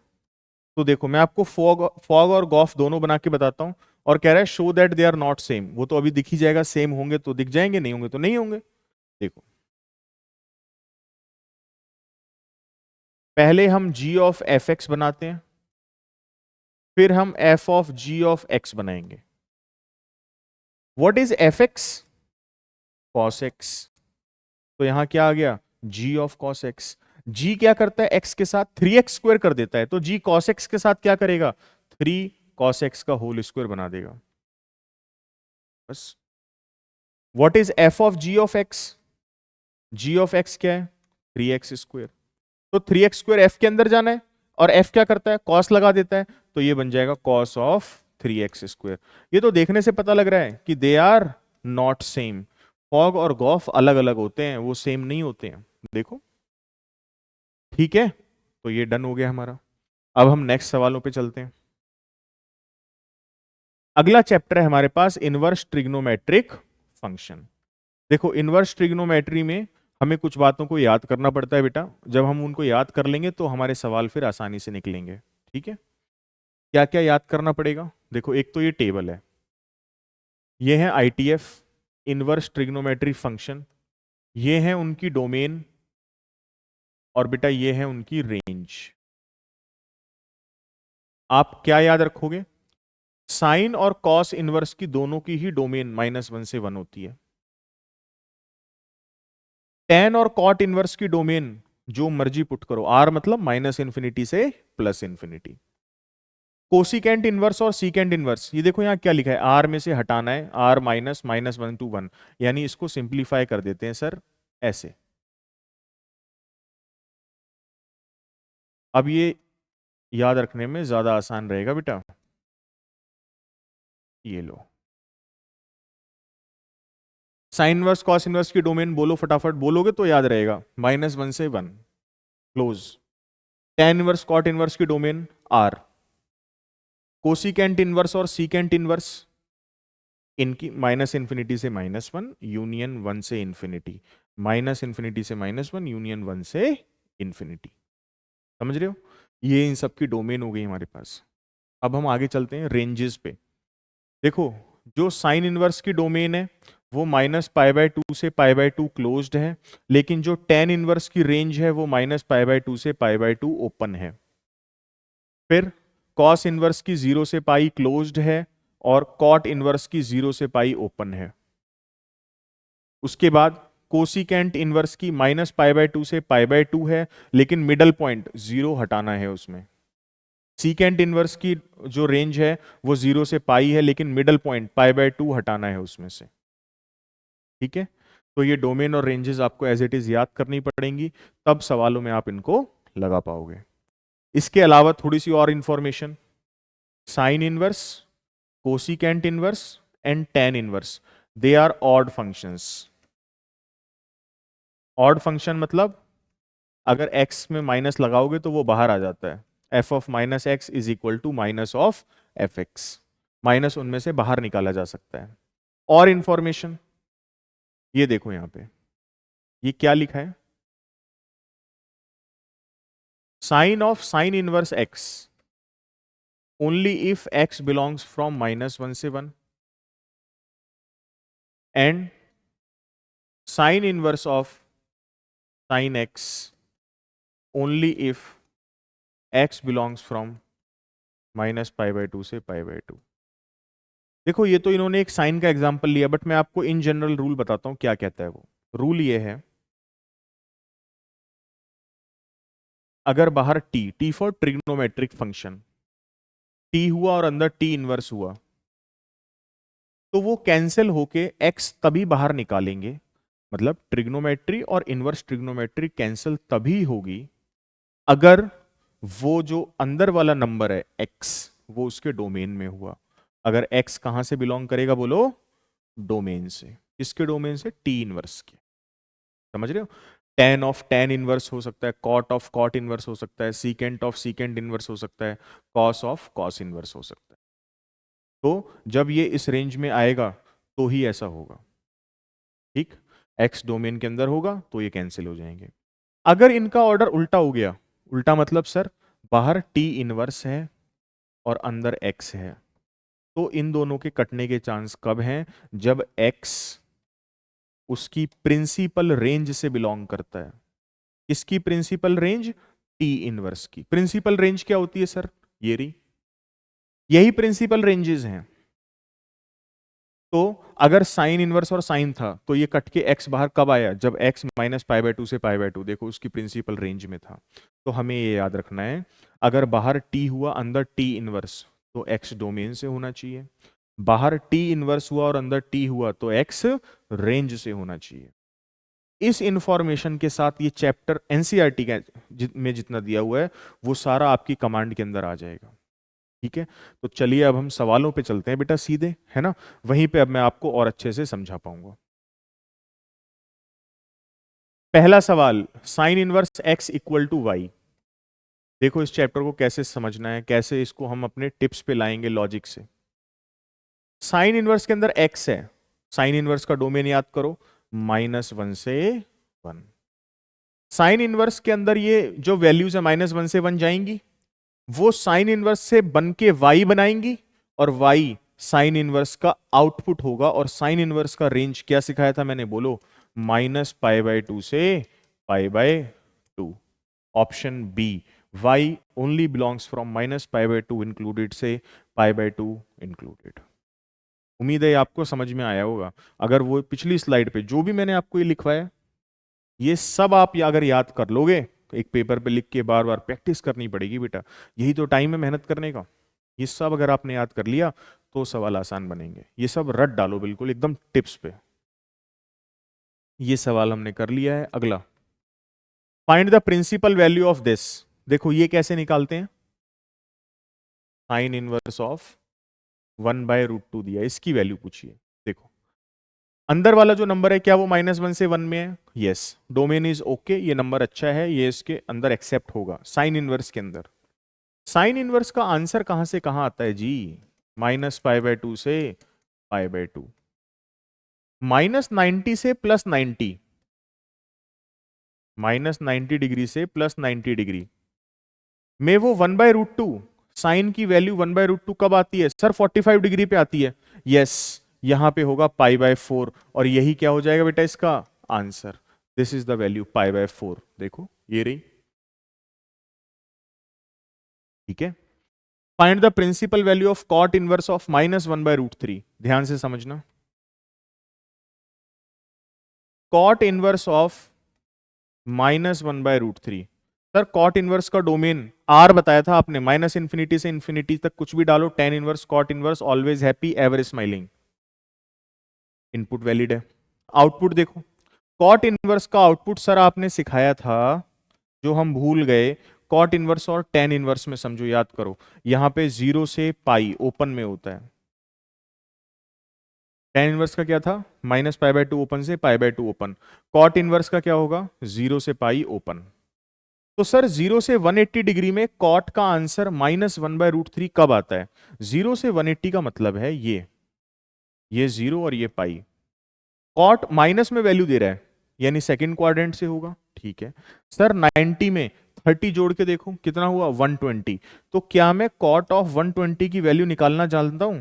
तो देखो मैं आपको फॉग फॉग और गॉफ दोनों बना के बताता हूं, और कह रहा है show that they are not same. वो तो अभी दिख ही जाएगा, सेम होंगे तो दिख जाएंगे, नहीं होंगे तो नहीं होंगे। देखो पहले हम g ऑफ एफ एक्स बनाते हैं, फिर हम f of g of x बनाएंगे। What is F x? Cos x. तो यहां क्या आ गया? g of cos x. g क्या करता है x के साथ? 3x² कर देता है, तो g cos x के साथ क्या करेगा? 3 cos x का होल स्क्वायर बना देगा, बस। What is f of g of x? g of x क्या है? 3x²। तो 3x² f के अंदर जाना है, और f क्या करता है? cos लगा देता है, तो ये बन जाएगा cos ऑफ 3x²। ये तो देखने से पता लग रहा है कि they are not same. Fog और गॉफ अलग अलग होते हैं, वो सेम नहीं होते हैं। देखो ठीक है, तो ये डन हो गया हमारा। अब हम नेक्स्ट सवालों पे चलते हैं। अगला चैप्टर है हमारे पास इनवर्स ट्रिग्नोमेट्रिक फंक्शन। देखो इनवर्स ट्रिग्नोमेट्री में हमें कुछ बातों को याद करना पड़ता है बेटा। जब हम उनको याद कर लेंगे तो हमारे सवाल फिर आसानी से निकलेंगे। ठीक है, क्या क्या याद करना पड़ेगा? देखो एक तो ये टेबल है, ये है आईटीएफ, इनवर्स ट्रिग्नोमेट्री फंक्शन, ये है उनकी डोमेन, और बेटा ये है उनकी रेंज। आप क्या याद रखोगे? साइन और कॉस इनवर्स की दोनों की ही डोमेन -1 से 1 होती है। टेन और कॉट इनवर्स की डोमेन जो मर्जी पुट करो, आर मतलब -∞ से +∞। कोसिकेंट इनवर्स और सीकेंट इनवर्स, ये देखो यहां क्या लिखा है, आर में से हटाना है, आर -(-1 to 1), यानी इसको सिंप्लीफाई कर देते हैं सर ऐसे। अब ये याद रखने में ज्यादा आसान रहेगा बेटा, ये लो। साइन इनवर्स कॉस इनवर्स की डोमेन बोलो, फटाफट बोलोगे तो याद रहेगा, -1 से 1 close. Tan inverse cot inverse की डोमेन आर। कोसिकेंट इनवर्स और सीकेंट इनवर्स इनकी -∞ से -1 यूनियन 1 से इंफिनिटी, -∞ से -1 यूनियन 1 से इंफिनिटी। समझ रहे हो? ये इन सब की डोमेन हो गई हमारे पास। अब हम आगे चलते हैं रेंजेस पे। देखो जो साइन इनवर्स की डोमेन है वो -π/2 से π/2 क्लोज्ड है, लेकिन जो टेन इनवर्स की रेंज है वो -π/2 से π/2 ओपन है। फिर कॉस इनवर्स की 0 से पाई क्लोज्ड है, और कॉट इनवर्स की 0 से पाई ओपन है। उसके बाद कोसिकेंट इनवर्स की -π/2 से π/2 है, लेकिन मिडल पॉइंट 0 हटाना है उसमें। सीकेंट इनवर्स की जो रेंज है वो 0 से पाई है, लेकिन मिडल पॉइंट π/2 हटाना है उसमें से। ठीक है, तो ये डोमेन और रेंजेस आपको एज इट इज याद करनी पड़ेंगी, तब सवालों में आप इनको लगा पाओगे। इसके अलावा थोड़ी सी और information, sine inverse, cosecant inverse and tan inverse, they are odd functions. Odd function मतलब अगर x में माइनस लगाओगे तो वो बाहर आ जाता है, f of -x is equal to minus of fx, minus उनमें से बाहर निकाला जा सकता है। और इंफॉर्मेशन ये देखो यहां पे, ये क्या लिखा है, sine of sine inverse x only if x belongs from -1 से 1, and sine inverse of sine x only if x belongs from -π/2 से π/2। देखो ये तो इन्होंने एक साइन का एग्जांपल लिया, बट मैं आपको इन जनरल रूल बताता हूं क्या कहता है वो। रूल ये है, अगर बाहर t for trigonometric function, t हुआ और अंदर t इनवर्स हुआ, तो वो कैंसिल होके x तभी बाहर निकालेंगे। मतलब ट्रिग्नोमेट्री और इनवर्स ट्रिग्नोमेट्री कैंसिल तभी होगी अगर वो जो अंदर वाला नंबर है x वो उसके डोमेन में हुआ। अगर x कहां से बिलोंग करेगा बोलो? डोमेन से। किसके डोमेन से? t इनवर्स के। समझ रहे हो? tan ऑफ tan इनवर्स हो सकता है, cot ऑफ cot इनवर्स हो सकता है, secant ऑफ secant इनवर्स हो सकता है, cos ऑफ cos इनवर्स हो सकता है। तो जब ये इस रेंज में आएगा तो ही ऐसा होगा, ठीक। x डोमेन के अंदर होगा तो ये कैंसिल हो जाएंगे। अगर इनका ऑर्डर उल्टा हो गया, उल्टा मतलब सर बाहर t इनवर्स है और अंदर x है, तो इन दोनों के कटने के चांस कब हैं? जब x उसकी प्रिंसिपल रेंज से बिलोंग करता है। किसकी प्रिंसिपल रेंज? टी इनवर्स की। प्रिंसिपल रेंज क्या होती है सर? ये रही, यही प्रिंसिपल रेंजेस हैं। तो अगर साइन इनवर्स और साइन था तो ये कट के x बाहर कब आया? जब x माइनस पाई बाय 2 से पाई बाय 2, देखो उसकी प्रिंसिपल रेंज में था। तो हमें ये याद रखना है, अगर बाहर t हुआ अंदर t इनवर्स तो x डोमेन से होना चाहिए, बाहर t इनवर्स हुआ और अंदर t हुआ तो x रेंज से होना चाहिए। इस इंफॉर्मेशन के साथ ये चैप्टर एनसीईआरटी में जितना दिया हुआ है वो सारा आपकी कमांड के अंदर आ जाएगा, ठीक है। तो चलिए अब हम सवालों पे चलते हैं बेटा सीधे, है ना, वहीं पे अब मैं आपको और अच्छे से समझा पाऊंगा। पहला सवाल, sine inverse x equal to y. देखो इस चैप्टर को कैसे समझना है, कैसे इसको हम अपने टिप्स पे लाएंगे लॉजिक से। साइन इनवर्स के अंदर x है, साइन इनवर्स का डोमेन याद करो -1 से 1। साइन इनवर्स के अंदर ये जो वैल्यूज है -1 से 1 जाएंगी, वो साइन इनवर्स से बन के y बनाएंगी और y साइन इनवर्स का आउटपुट होगा। और साइन इनवर्स का रेंज क्या सिखाया था मैंने, बोलो, -π/2 से π/2। Option B, y only belongs from -π/2 included से π/2 इंक्लूडेड। उम्मीद है आपको समझ में आया होगा। अगर वो पिछली स्लाइड पे जो भी मैंने आपको ये लिखवाया, ये सब आप अगर याद कर लोगे तो एक पेपर पे लिख के बार बार प्रैक्टिस करनी पड़ेगी बेटा, यही तो टाइम है मेहनत करने का। ये सब अगर आपने याद कर लिया तो सवाल आसान बनेंगे। ये सब रट डालो बिल्कुल एकदम टिप्स पे। ये सवाल हमने कर लिया है। अगला, find the principal value of this. देखो ये कैसे निकालते हैं, साइन इनवर्स ऑफ 1/√2 दिया, इसकी वैल्यू पूछिए। देखो अंदर वाला जो नंबर है क्या वो -1 से 1 में है? यस, डोमेन इज ओके, ये नंबर अच्छा है, ये इसके अंदर एक्सेप्ट होगा साइन इनवर्स के अंदर। साइन इनवर्स का आंसर कहां से कहां आता है जी? -π/2 से π/2, -90 से +90, -90 डिग्री से +90 डिग्री में वो 1/√2, साइन की वैल्यू 1/√2 कब आती है सर? 45 डिग्री पे आती है। यस, यहां पे होगा π/4 और यही क्या हो जाएगा बेटा इसका answer. This is the value π/4। देखो ये रही, ठीक है। Find the principal value of cot inverse of -1/√3। ध्यान से समझना, cot inverse of -1/√3। Sir cot inverse का डोमेन आर बताया था आपने, -∞ से इंफिनिटी तक कुछ भी डालो, tan inverse, cot inverse, always happy, ever smiling. Input valid है। आउटपुट देखो, कॉट इनवर्स का आउटपुट सर आपने सिखाया था, जो हम भूल गए, कॉट इनवर्स और टेन इनवर्स में समझो, याद करो। यहां पे 0 से पाई ओपन में होता है। टेन इनवर्स का क्या था? -π/2 ओपन से π/2 ओपन। कॉट इनवर्स का क्या होगा? 0 से पाई ओपन। तो सर 0 से 180 डिग्री में कॉट का आंसर -1/√3 कब आता है? 0 से 180 का मतलब है ये 0 और ये पाई। कॉट माइनस में वैल्यू दे रहा है, यानी सेकंड क्वाड्रेंट से होगा, ठीक है। सर 90 में 30 जोड़ के देखो कितना हुआ? 120। तो क्या मैं कॉट ऑफ 120 की वैल्यू निकालना जानता हूं?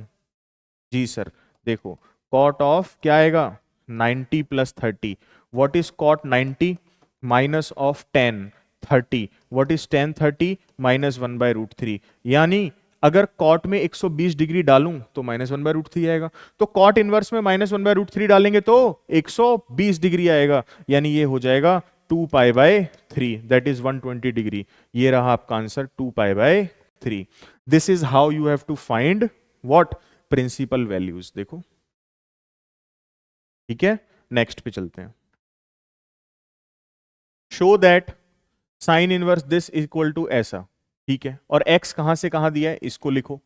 जी सर। देखो कॉट ऑफ क्या आएगा? 90 + 30। What is cot 90? Minus of 10 30। What is 10 30? -1/√3। यानी अगर कॉट में 120 डिग्री डालूं तो -1/√3 आएगा। तो कॉट इनवर्स में -1/√3 डालेंगे तो 120 डिग्री आएगा, यानी ये हो जाएगा 2π/3, दैट इज 120 डिग्री। ये रहा आपका answer 2π/3। This is how you have to find what? Principal values. देखो ठीक है, नेक्स्ट पे चलते हैं। Show that sine inverse this equal to ऐसा, ठीक है। और x कहां से कहां दिया है इसको लिखो,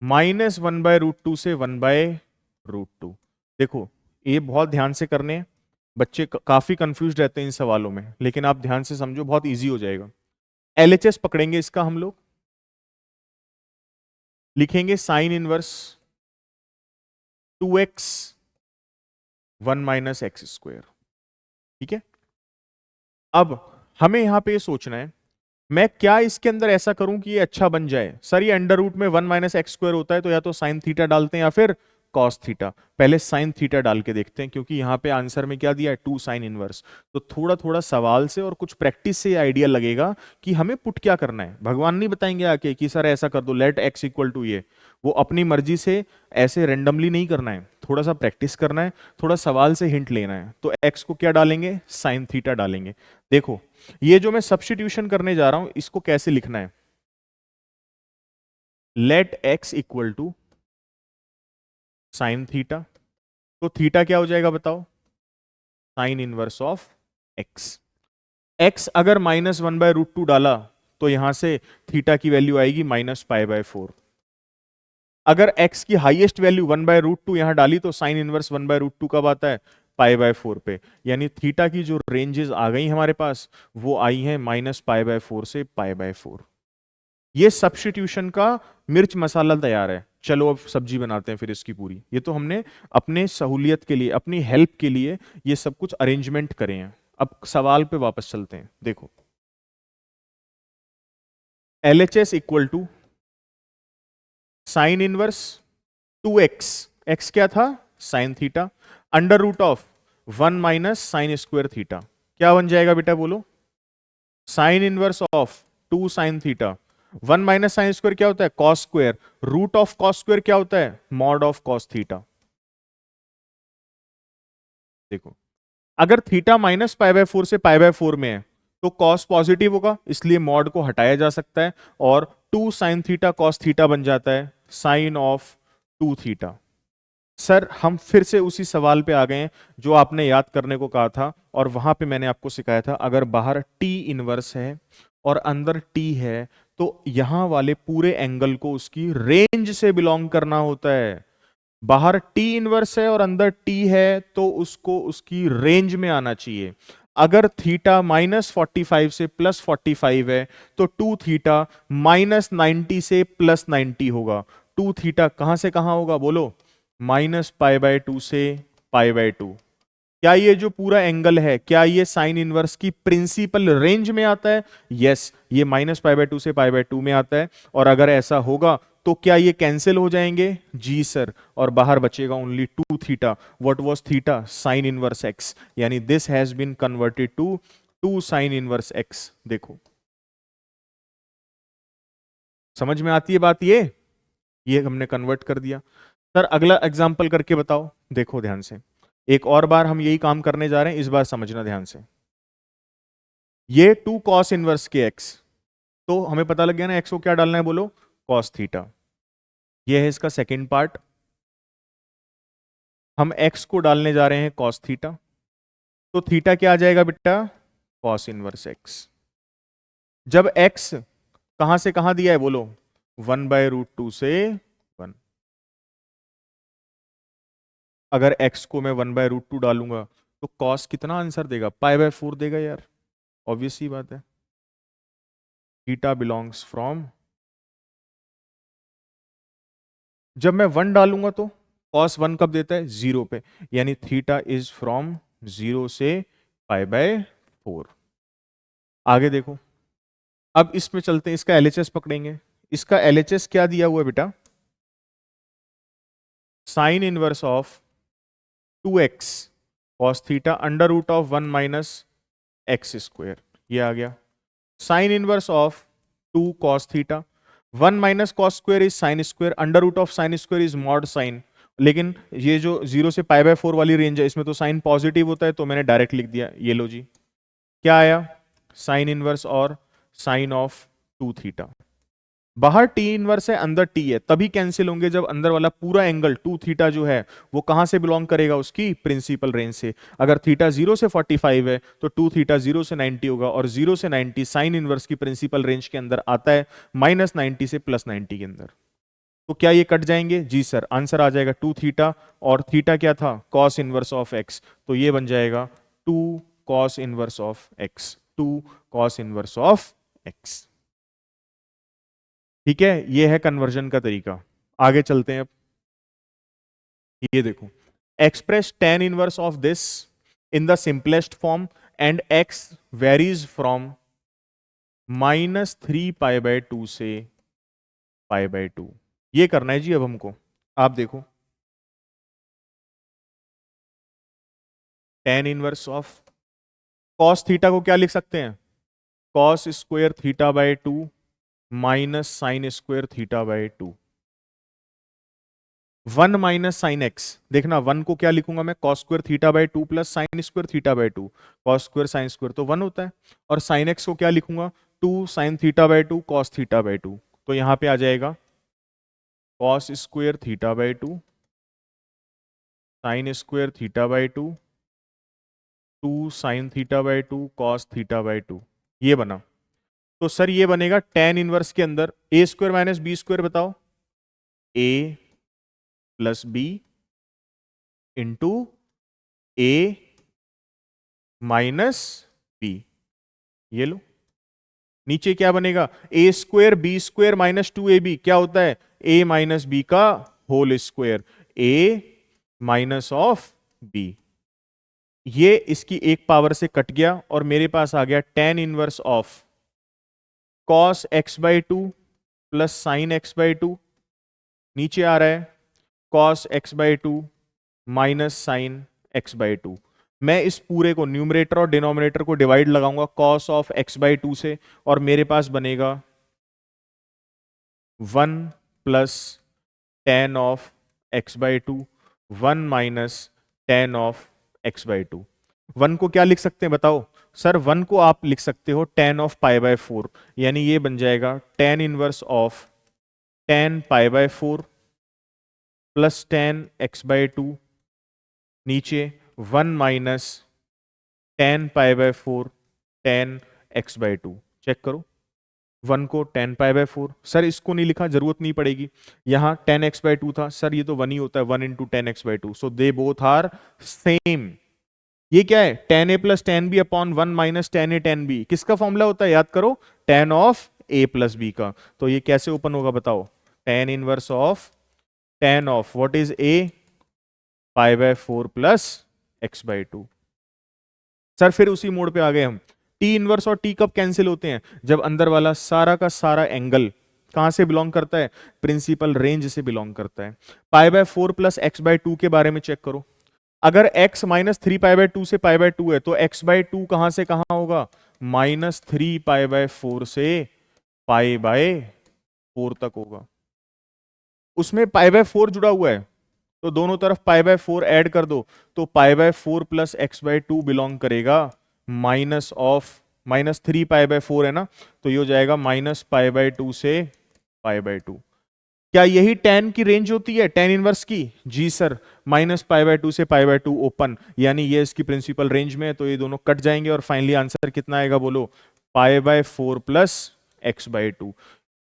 -1/√2 से 1/√2। देखो ये बहुत ध्यान से करने हैं, बच्चे काफी कंफ्यूज रहते हैं इन सवालों में, लेकिन आप ध्यान से समझो, बहुत इजी हो जाएगा। एलएचएस पकड़ेंगे इसका हम लोग, लिखेंगे sign inverse 2x 1 minus x square. ठीक है, अब हमें यहां पे ये सोचना है मैं क्या इसके अंदर ऐसा करूं कि ये अच्छा बन जाए। सर ये अंडर रूट में 1 माइनस एक्स स्क्वायर होता है, तो या तो साइन थीटा डालते हैं या फिर कॉस थीटा। पहले साइन थीटा डाल के देखते हैं, क्योंकि यहां पे आंसर में क्या दिया है, 2 साइन इनवर्स। तो थोड़ा थोड़ा सवाल से और कुछ प्रैक्टिस से आइडिया लगेगा कि हमें पुट क्या करना है। भगवान नहीं बताएंगे आके कि सर ऐसा कर दो, लेट एक्स इक्वल टू ये। वो अपनी मर्जी से ऐसे रेंडमली नहीं करना है, थोड़ा सा प्रैक्टिस करना है, थोड़ा सवाल से हिंट लेना है। तो एक्स को क्या डालेंगे, साइन थीटा डालेंगे। देखो ये जो मैं सब्स्टिट्यूशन करने जा रहा हूं, इसको कैसे लिखना है, let x equal to sine theta. तो थीटा क्या हो जाएगा बताओ, sine inverse of x. X अगर -1/√2 डाला तो यहां से थीटा की वैल्यू आएगी -π/4। अगर x की हाईएस्ट वैल्यू 1/√2 यहां डाली तो साइन इनवर्स 1/√2 कब आता है, π/4 पे। यानी थीटा की जो रेंजेस आ गई हमारे पास, वो आई हैं -π/4 से π/4। ये सब्स्टिट्यूशन का मिर्च मसाला तैयार है। चलो अब सब्जी बनाते हैं फिर इसकी पूरी। ये तो हमने अपने सहूलियत के लिए, अपनी हेल्प के लिए ये सब कुछ अरेंजमेंट करे हैं। अब सवाल पे वापस चलते हैं। देखो LHS equal to sine inverse 2x, x क्या था, sine theta, under root of 1 minus sine square theta. क्या बन जाएगा बेटा बोलो, sine inverse of 2 sine theta. 1 minus sine square क्या होता है, cos square. Root of cos square क्या होता है, मॉड ऑफ कॉस थीटा। देखो अगर थीटा -π/4 से π/4 में है तो कॉस पॉजिटिव होगा, इसलिए मॉड को हटाया जा सकता है और 2 साइन थीटा कॉस थीटा बन जाता है साइन ऑफ 2 थीटा। सर हम फिर से उसी सवाल पे आ गए हैं जो आपने याद करने को कहा था, और वहां पे मैंने आपको सिखाया था अगर बाहर टी इनवर्स है और अंदर टी है तो यहां वाले पूरे एंगल को उसकी रेंज से बिलोंग करना होता है। बाहर टी इनवर्स है और अंदर टी है तो उसको उसकी रेंज में आना चाहिए। अगर थीटा -45 से +45 है तो 2 थीटा -90 से +90 होगा। 2 थीटा कहां से कहां होगा बोलो, -π/2 से π/2। क्या ये जो पूरा एंगल है, क्या ये साइन इनवर्स की प्रिंसिपल रेंज में आता है, यस ये -π/2 से π/2 में आता है। और अगर ऐसा होगा तो क्या ये कैंसिल हो जाएंगे, जी सर, और बाहर बचेगा only 2 theta. What was theta, sine inverse X. यानी this has been converted to 2 sine inverse X. देखो समझ में आती है बात, ये हमने कन्वर्ट कर दिया। सर अगला एग्जांपल करके बताओ। देखो ध्यान से, एक और बार हम यही काम करने जा रहे हैं, इस बार समझना ध्यान से। ये 2 कॉस इनवर्स के एक्स, तो हमें पता लग गया ना एक्स को क्या डालना है बोलो, कॉस थीटा। ये है इसका सेकंड पार्ट, हम एक्स को डालने जा रहे हैं कॉस थीटा। तो थीटा क्या आ जाएगा बेटा, कॉस इनवर्स एक्स। जब एक्स कहां से कहां दिया है बोलो, 1/√2 से 1। अगर x को मैं 1/√2 डालूंगा तो cos कितना आंसर देगा, π/4 देगा यार, ऑब्वियस सी बात है। थीटा बिलोंग्स फ्रॉम, जब मैं 1 डालूंगा तो cos 1 कब देता है, 0 पे। यानी थीटा इज फ्रॉम 0 से π/4। आगे देखो, अब इसमें चलते हैं, इसका LHS पकड़ेंगे। इसका LHS क्या दिया हुआ है बेटा, sine inverse of 2x cos theta under root of 1 minus x square. ये आ गया sine inverse of 2 cos theta. 1 minus cos square is sine square, under root of sine square is mod sine. लेकिन ये जो 0 से π/4 वाली range है इसमें तो साइन पॉजिटिव होता है, तो मैंने डायरेक्ट लिख दिया। ये लो जी, क्या आया, साइन इनवर्स और साइन ऑफ 2 थीटा। बाहर टी इनवर्स है, अंदर टी है, तभी कैंसिल होंगे जब अंदर वाला पूरा एंगल 2 थीटा जो है वो कहां से बिलोंग करेगा, उसकी प्रिंसिपल रेंज से। अगर थीटा 0 से 45 है तो 2 थीटा 0 से 90 होगा, और 0 से 90 साइन इनवर्स की प्रिंसिपल रेंज के अंदर आता है, -90 से +90 के अंदर। तो क्या ये कट जाएंगे? जी सर, आंसर आ जाएगा 2 थीटा, और थीटा क्या था? कॉस इनवर्स ऑफ एक्स, तो ये बन जाएगा 2 cos inverse of x, 2 cos inverse of x. ठीक है, ये है कन्वर्जन का तरीका। आगे चलते हैं अब। ये देखो, express tan inverse of this in the simplest form and x varies from -3π/2 से π/2। ये करना है जी अब हमको। आप देखो, tan inverse of cos theta को क्या लिख सकते हैं? cos square theta by 2 minus sine square theta by 2। 1 minus sine x, देखना 1 को क्या लिखूंगा मैं? cos square theta by 2 plus sign square theta by 2। cos square sine square तो 1 होता है। और साइन एक्स को क्या लिखूंगा? 2 sine theta by 2 cos theta by 2। तो यहां पे आ जाएगा cos square theta by 2 sign square theta by 2, 2 sine theta by 2 cos theta by 2। ये बना। तो सर ये बनेगा tan इनवर्स के अंदर a square minus B square, बताओ, a plus B into a minus B. ये लो, नीचे क्या बनेगा? A square B square minus 2ab क्या होता है? a माइनस बी का whole square, a minus of b। ये इसकी एक पावर से कट गया और मेरे पास आ गया tan inverse of cos x/2 plus sign x/2, नीचे आ रहा है cos x/2 minus sign x/2। मैं इस पूरे को न्यूमरेटर और डिनोमिनेटर को डिवाइड लगाऊंगा cos ऑफ x/2 से, और मेरे पास बनेगा 1 plus tan of x/2, 1 minus tan of x/2। 1 को क्या लिख सकते हैं बताओ? सर 1 को आप लिख सकते हो tan ऑफ π/4, यानी ये बन जाएगा tan inverse of tan π/4 plus tan x/2, नीचे 1 minus tan π/4 tan x/2। Check करो, 1 को tan π/4, सर इसको नहीं लिखा, जरूरत नहीं पड़ेगी। यहां tan x/2 था, सर ये तो 1 ही होता है, 1 into tan x/2, so they both are same. ये क्या है? tan a plus tan b upon 1 minus tan a tan b। किसका फॉर्मूला होता है? याद करो, tan of a plus b का। तो ये कैसे ओपन होगा बताओ? tan inverse of tan of what is a? π/4 plus x/2। Sir फिर उसी मोड पे आ गए हम। टी इनवर्स और टी कब कैंसिल होते हैं? जब अंदर वाला सारा का सारा एंगल कहां से बिलोंग करता है? प्रिंसिपल रेंज से बिलोंग करता है। π/4 प्लस x/2 के बारे में चेक करो। अगर x माइनस 3π/2 से π/2 है तो x/2 कहां से कहां होगा? माइनस 3π/4 से π/4 तक होगा। उसमें π/4 जुड़ा हुआ है, तो दोनों तरफ π/4 ऐड कर दो, तो π/4 प्लस x/2 बिलोंग करेगा माइनस 3π/4 है ना, तो ये हो जाएगा माइनस π/2 से π/2। क्या यही tan की रेंज होती है, tan इनवर्स की? जी सर, माइनस π/2 से π/2 ओपन, यानी ये इसकी प्रिंसिपल रेंज में है, तो ये दोनों कट जाएंगे और फाइनली आंसर कितना आएगा बोलो? π/4 प्लस x/2।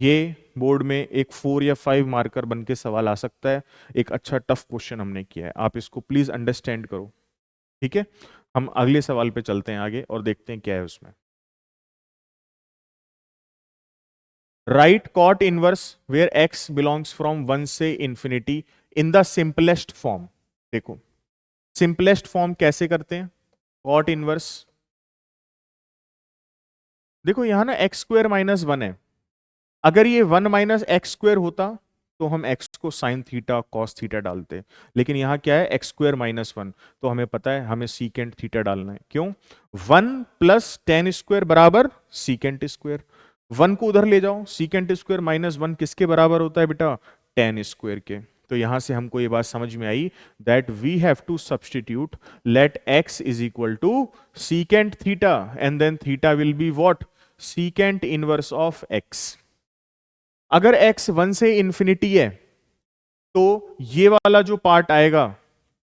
ये बोर्ड में एक 4 या 5 मार्कर बन के सवाल आ सकता है। एक अच्छा टफ क्वेश्चन हमने किया है, आप इसको प्लीज अंडरस्टैंड करो। ठीक है, हम अगले सवाल पे चलते हैं आगे और देखते हैं क्या है उसमें। Right cot inverse where x belongs from 1 से इंफिनिटी इन द सिंपलेस्ट फॉर्म। देखो सिंपलेस्ट फॉर्म कैसे करते हैं कॉट इनवर्स। देखो यहां ना एक्स स्क्वायर माइनस 1 है, अगर ये 1 माइनस एक्स स्क्वायर होता तो हम x को साइन थीटा कॉस थीटा डालते, लेकिन यहां क्या है? एक्स स्क्वायर माइनस 1, तो हमें पता है हमें सीकेंट थीटा डालना है। क्यों? 1 प्लस टेन स्क्वायर बराबर सीकेंट स्क्वायर। 1 को उधर ले जाओ, सीकेंट स्क्वायर माइनस 1 किसके बराबर होता है बेटा? टेन स्क्वायर के। तो यहां से हमको ये बात समझ में आई that we have to substitute let x is equal to secant theta and then theta will be what? Secant inverse of x। अगर x 1 से इंफिनिटी है तो ये वाला जो पार्ट आएगा,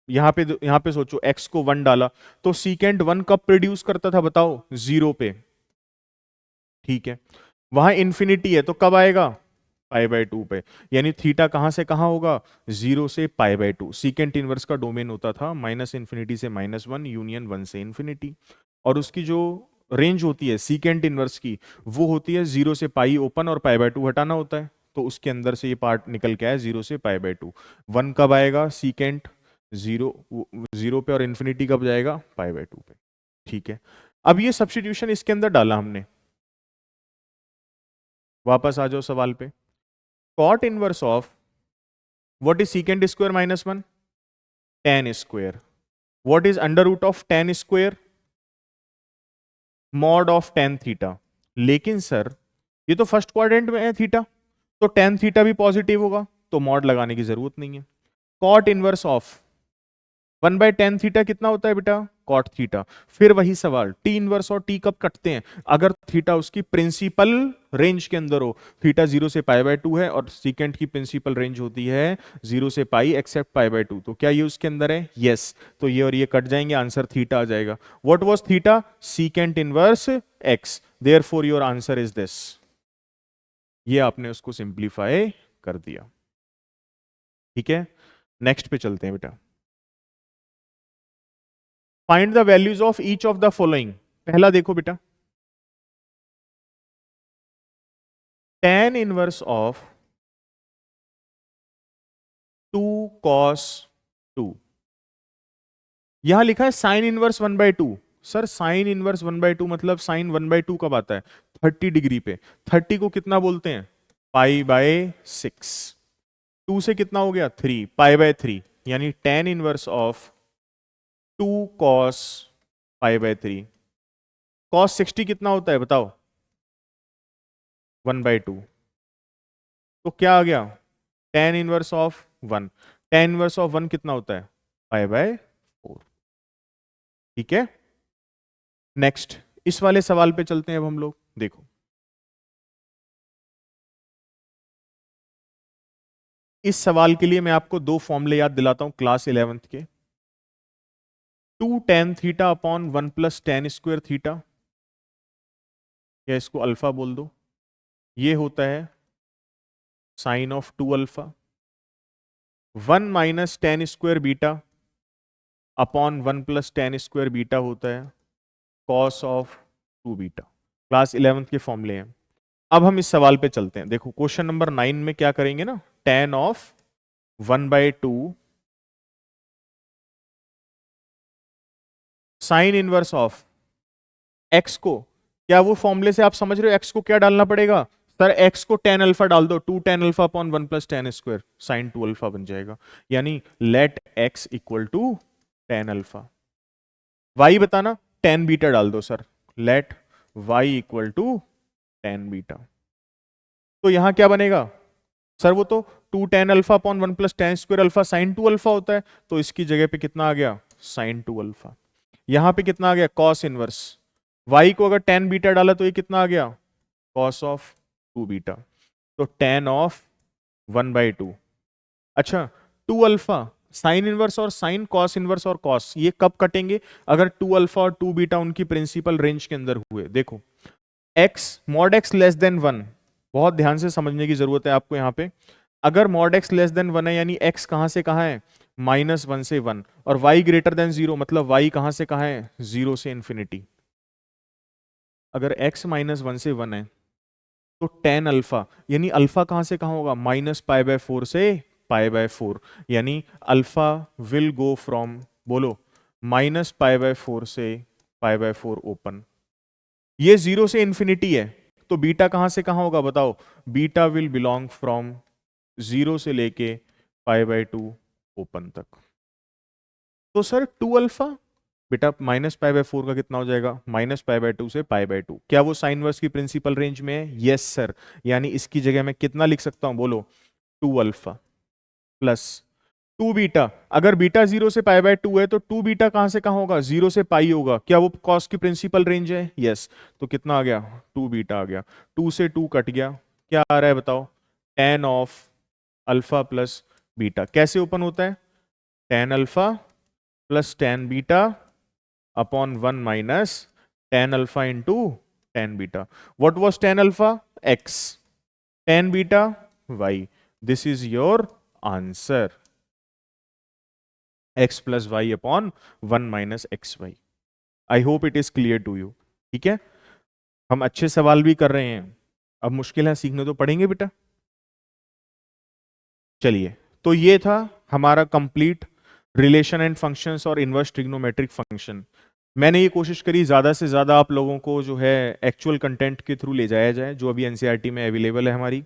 यहां पे सोचो x को 1 डाला तो सीकेंट 1 कब प्रोड्यूस करता था बताओ? 0 पे। ठीक है, वहां इंफिनिटी है तो कब आएगा? π/2 पे, यानी थीटा कहां से कहां होगा, 0 से π/2। सीकेंट इनवर्स का डोमेन होता था -∞ से -1 यूनियन 1 से इन्फिनिटी, और उसकी जो रेंज होती है सीकेंट इनवर्स की, वो होती है 0 से पाई ओपन और π/2 हटाना होता है, तो उसके अंदर से ये पार्ट निकल के आया 0 से π/2। 1 कब आएगा, सीकेंट 0 पे, और इन्फिनिटी कब जाएगा, π/2 पे। ठीक है, अब ये सब्स्टिट्यूशन इसके अंदर डाला हमने। वापस आ जाओ सवाल पे। Cot inverse of what is secant square -1, tan square. What is under root of tan square, mod of tan theta. लेकिन सर ये तो फर्स्ट क्वाड्रेंट में है थीटा, तो tan थीटा भी पॉजिटिव होगा, तो मॉड लगाने की जरूरत नहीं है। Cot inverse of 1/tan theta कितना होता है बेटा, कॉट थीटा। फिर वही सवाल, टी इनवर्स और टी कब कटते हैं, अगर थीटा उसकी प्रिंसिपल रेंज के अंदर हो। थीटा 0 से π/2 है और सीकेंट की प्रिंसिपल रेंज होती है 0 से पाई एक्सेप्ट π/2, तो क्या ये उसके अंदर है, यस। तो ये और ये कट जाएंगे, आंसर थीटा आ जाएगा। What was theta, secant inverse x, therefore your answer is this. ये आपने उसको सिंप्लीफाई कर दिया। ठीक है, नेक्स्ट पे चलते हैं बेटा। Find the values of each of the following. पहला देखो बेटा, tan इनवर्स ऑफ 2 cos 2। यहां लिखा है sine inverse 1/2। Sir sine inverse 1/2 मतलब साइन 1/2 कब आता है, 30 डिग्री पे। 30 को कितना बोलते हैं, π/6। 2 से कितना हो गया, 3, π/3, यानी tan inverse of 2 cos π/3। cos 60 कितना होता है बताओ, 1/2। तो क्या आ गया, tan inverse of 1। tan inverse of 1 कितना होता है, π/4। ठीक है, नेक्स्ट इस वाले सवाल पे चलते हैं अब हम लोग। देखो इस सवाल के लिए मैं आपको दो फॉर्मूले याद दिलाता हूं क्लास 11th के। 2 tan theta upon 1 plus tan square theta, या इसको अल्फा बोल दो, ये होता है sine of 2 alpha. 1 minus tan square beta upon 1 plus tan square beta होता है cos of 2 beta. Class 11th के फॉर्मूले हैं। अब हम इस सवाल पे चलते हैं। देखो क्वेश्चन नंबर 9 में क्या करेंगे ना, tan of 1/2 sign inverse of x को, क्या वो फॉर्मूले से आप समझ रहे हो x को क्या डालना पड़ेगा, सर x को tan अल्फा डाल दो, 2 tan alpha upon 1 plus tan square, sine 2 alpha बन जाएगा। यानी let x equal to tan alpha. y बताना, tan बीटा डाल दो sir, let y equal to tan beta. तो यहां क्या बनेगा सर, वो तो 2 tan alpha upon 1 plus tan square alpha sine 2 alpha होता है, तो इसकी जगह पे कितना आ गया, साइन 2 अल्फा। यहां पे कितना आ गया, कॉस इनवर्स। y को अगर tan बीटा डाला तो ये कितना आ गया, कॉस ऑफ 2 बीटा। तो tan ऑफ 1/2। अच्छा 2 अल्फा, साइन इनवर्स और साइन, कॉस इनवर्स और कॉस, ये कब कटेंगे, अगर 2 अल्फा और 2 बीटा उनकी प्रिंसिपल रेंज के अंदर हुए। देखो x mod x less than 1, बहुत ध्यान से समझने की जरूरत है आपको यहां पे। अगर मॉड x लेस देन 1 है, यानी x कहां से कहां है, -1 से 1, और y ग्रेटर देन 0 मतलब y कहां से कहां है, 0 से इंफिनिटी। अगर x -1 से 1 है तो tan अल्फा, यानी अल्फा कहां से कहां होगा, -π/4 से π/4, यानी अल्फा विल गो फ्रॉम, बोलो, -π/4 से π/4 ओपन। ये 0 से इंफिनिटी है, तो बीटा कहां से कहां होगा बताओ, बीटा विल बिलोंग फ्रॉम 0 से लेके π/2 ओपन तक। तो सर 2 अल्फा बेटा -π/4 का कितना हो जाएगा, -π/2 से π/2। क्या वो साइन वर्स की प्रिंसिपल रेंज में है, यस सर। यानी इसकी जगह मैं कितना लिख सकता हूं, बोलो, 2 अल्फा प्लस 2 बीटा। अगर बीटा 0 से π/2 है तो 2 बीटा कहां से कहां होगा, 0 से पाई होगा। क्या वो कॉस की प्रिंसिपल रेंज है, यस। तो कितना आ गया, 2 बीटा आ गया। 2 से 2 कट गया, क्या आ रहा है बताओ, tan of alpha plus beta. कैसे ओपन होता है, tan alpha plus tan beta upon 1 minus tan alpha into tan beta. What was tan alpha, x, tan beta y. This is your answer, x plus y upon 1 minus x y. I hope it is clear to you. ठीक है, हम अच्छे सवाल भी कर रहे हैं, अब मुश्किल है सीखने तो पड़ेंगे बेटा. चलिए, तो ये था हमारा कंप्लीट रिलेशन एंड फंक्शंस और इनवर्स ट्रिग्नोमेट्रिक फंक्शन. मैंने ये कोशिश करी ज़्यादा से ज़्यादा आप लोगों को जो है एक्चुअल कंटेंट के थ्रू ले जाया जाए जो अभी एनसीईआरटी में अवेलेबल है हमारी.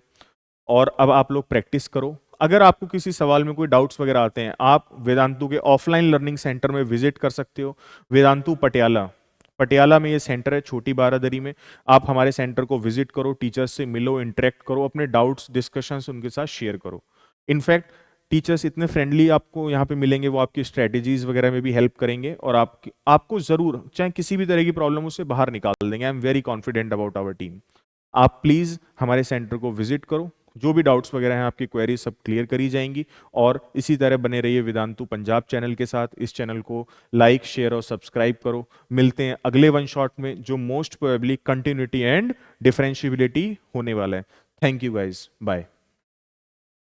और अब आप लोग प्रैक्टिस करो. अगर आपको किसी सवाल में कोई डाउट्स वगैरह आते हैं, आप वेदांतु के ऑफलाइन लर्निंग सेंटर में विजिट कर सकते हो. वेदांतु पटियाला, पटियाला में ये सेंटर है, छोटी बारादरी में. आप हमारे सेंटर को विजिट करो, टीचर्स से मिलो, इंटरेक्ट करो, अपने डाउट्स डिस्कशंस उनके साथ शेयर करो. इनफैक्ट टीचर्स इतने फ्रेंडली आपको यहाँ पे मिलेंगे, वो आपकी स्ट्रेटेजीज वगैरह में भी हेल्प करेंगे और आपको जरूर चाहे किसी भी तरह की प्रॉब्लम उससे बाहर निकाल देंगे. I am very confident about our team. आप प्लीज हमारे सेंटर को विजिट करो, जो भी डाउट्स वगैरह हैं आपकी क्वेरी सब क्लियर करी जाएंगी. और इसी तरह बने रहिए वेदांतु पंजाब चैनल के साथ. इस चैनल को लाइक, शेयर और सब्सक्राइब करो. मिलते हैं अगले वन शॉट में जो most probably continuity and differentiability होने वाला है. Thank you guys, bye.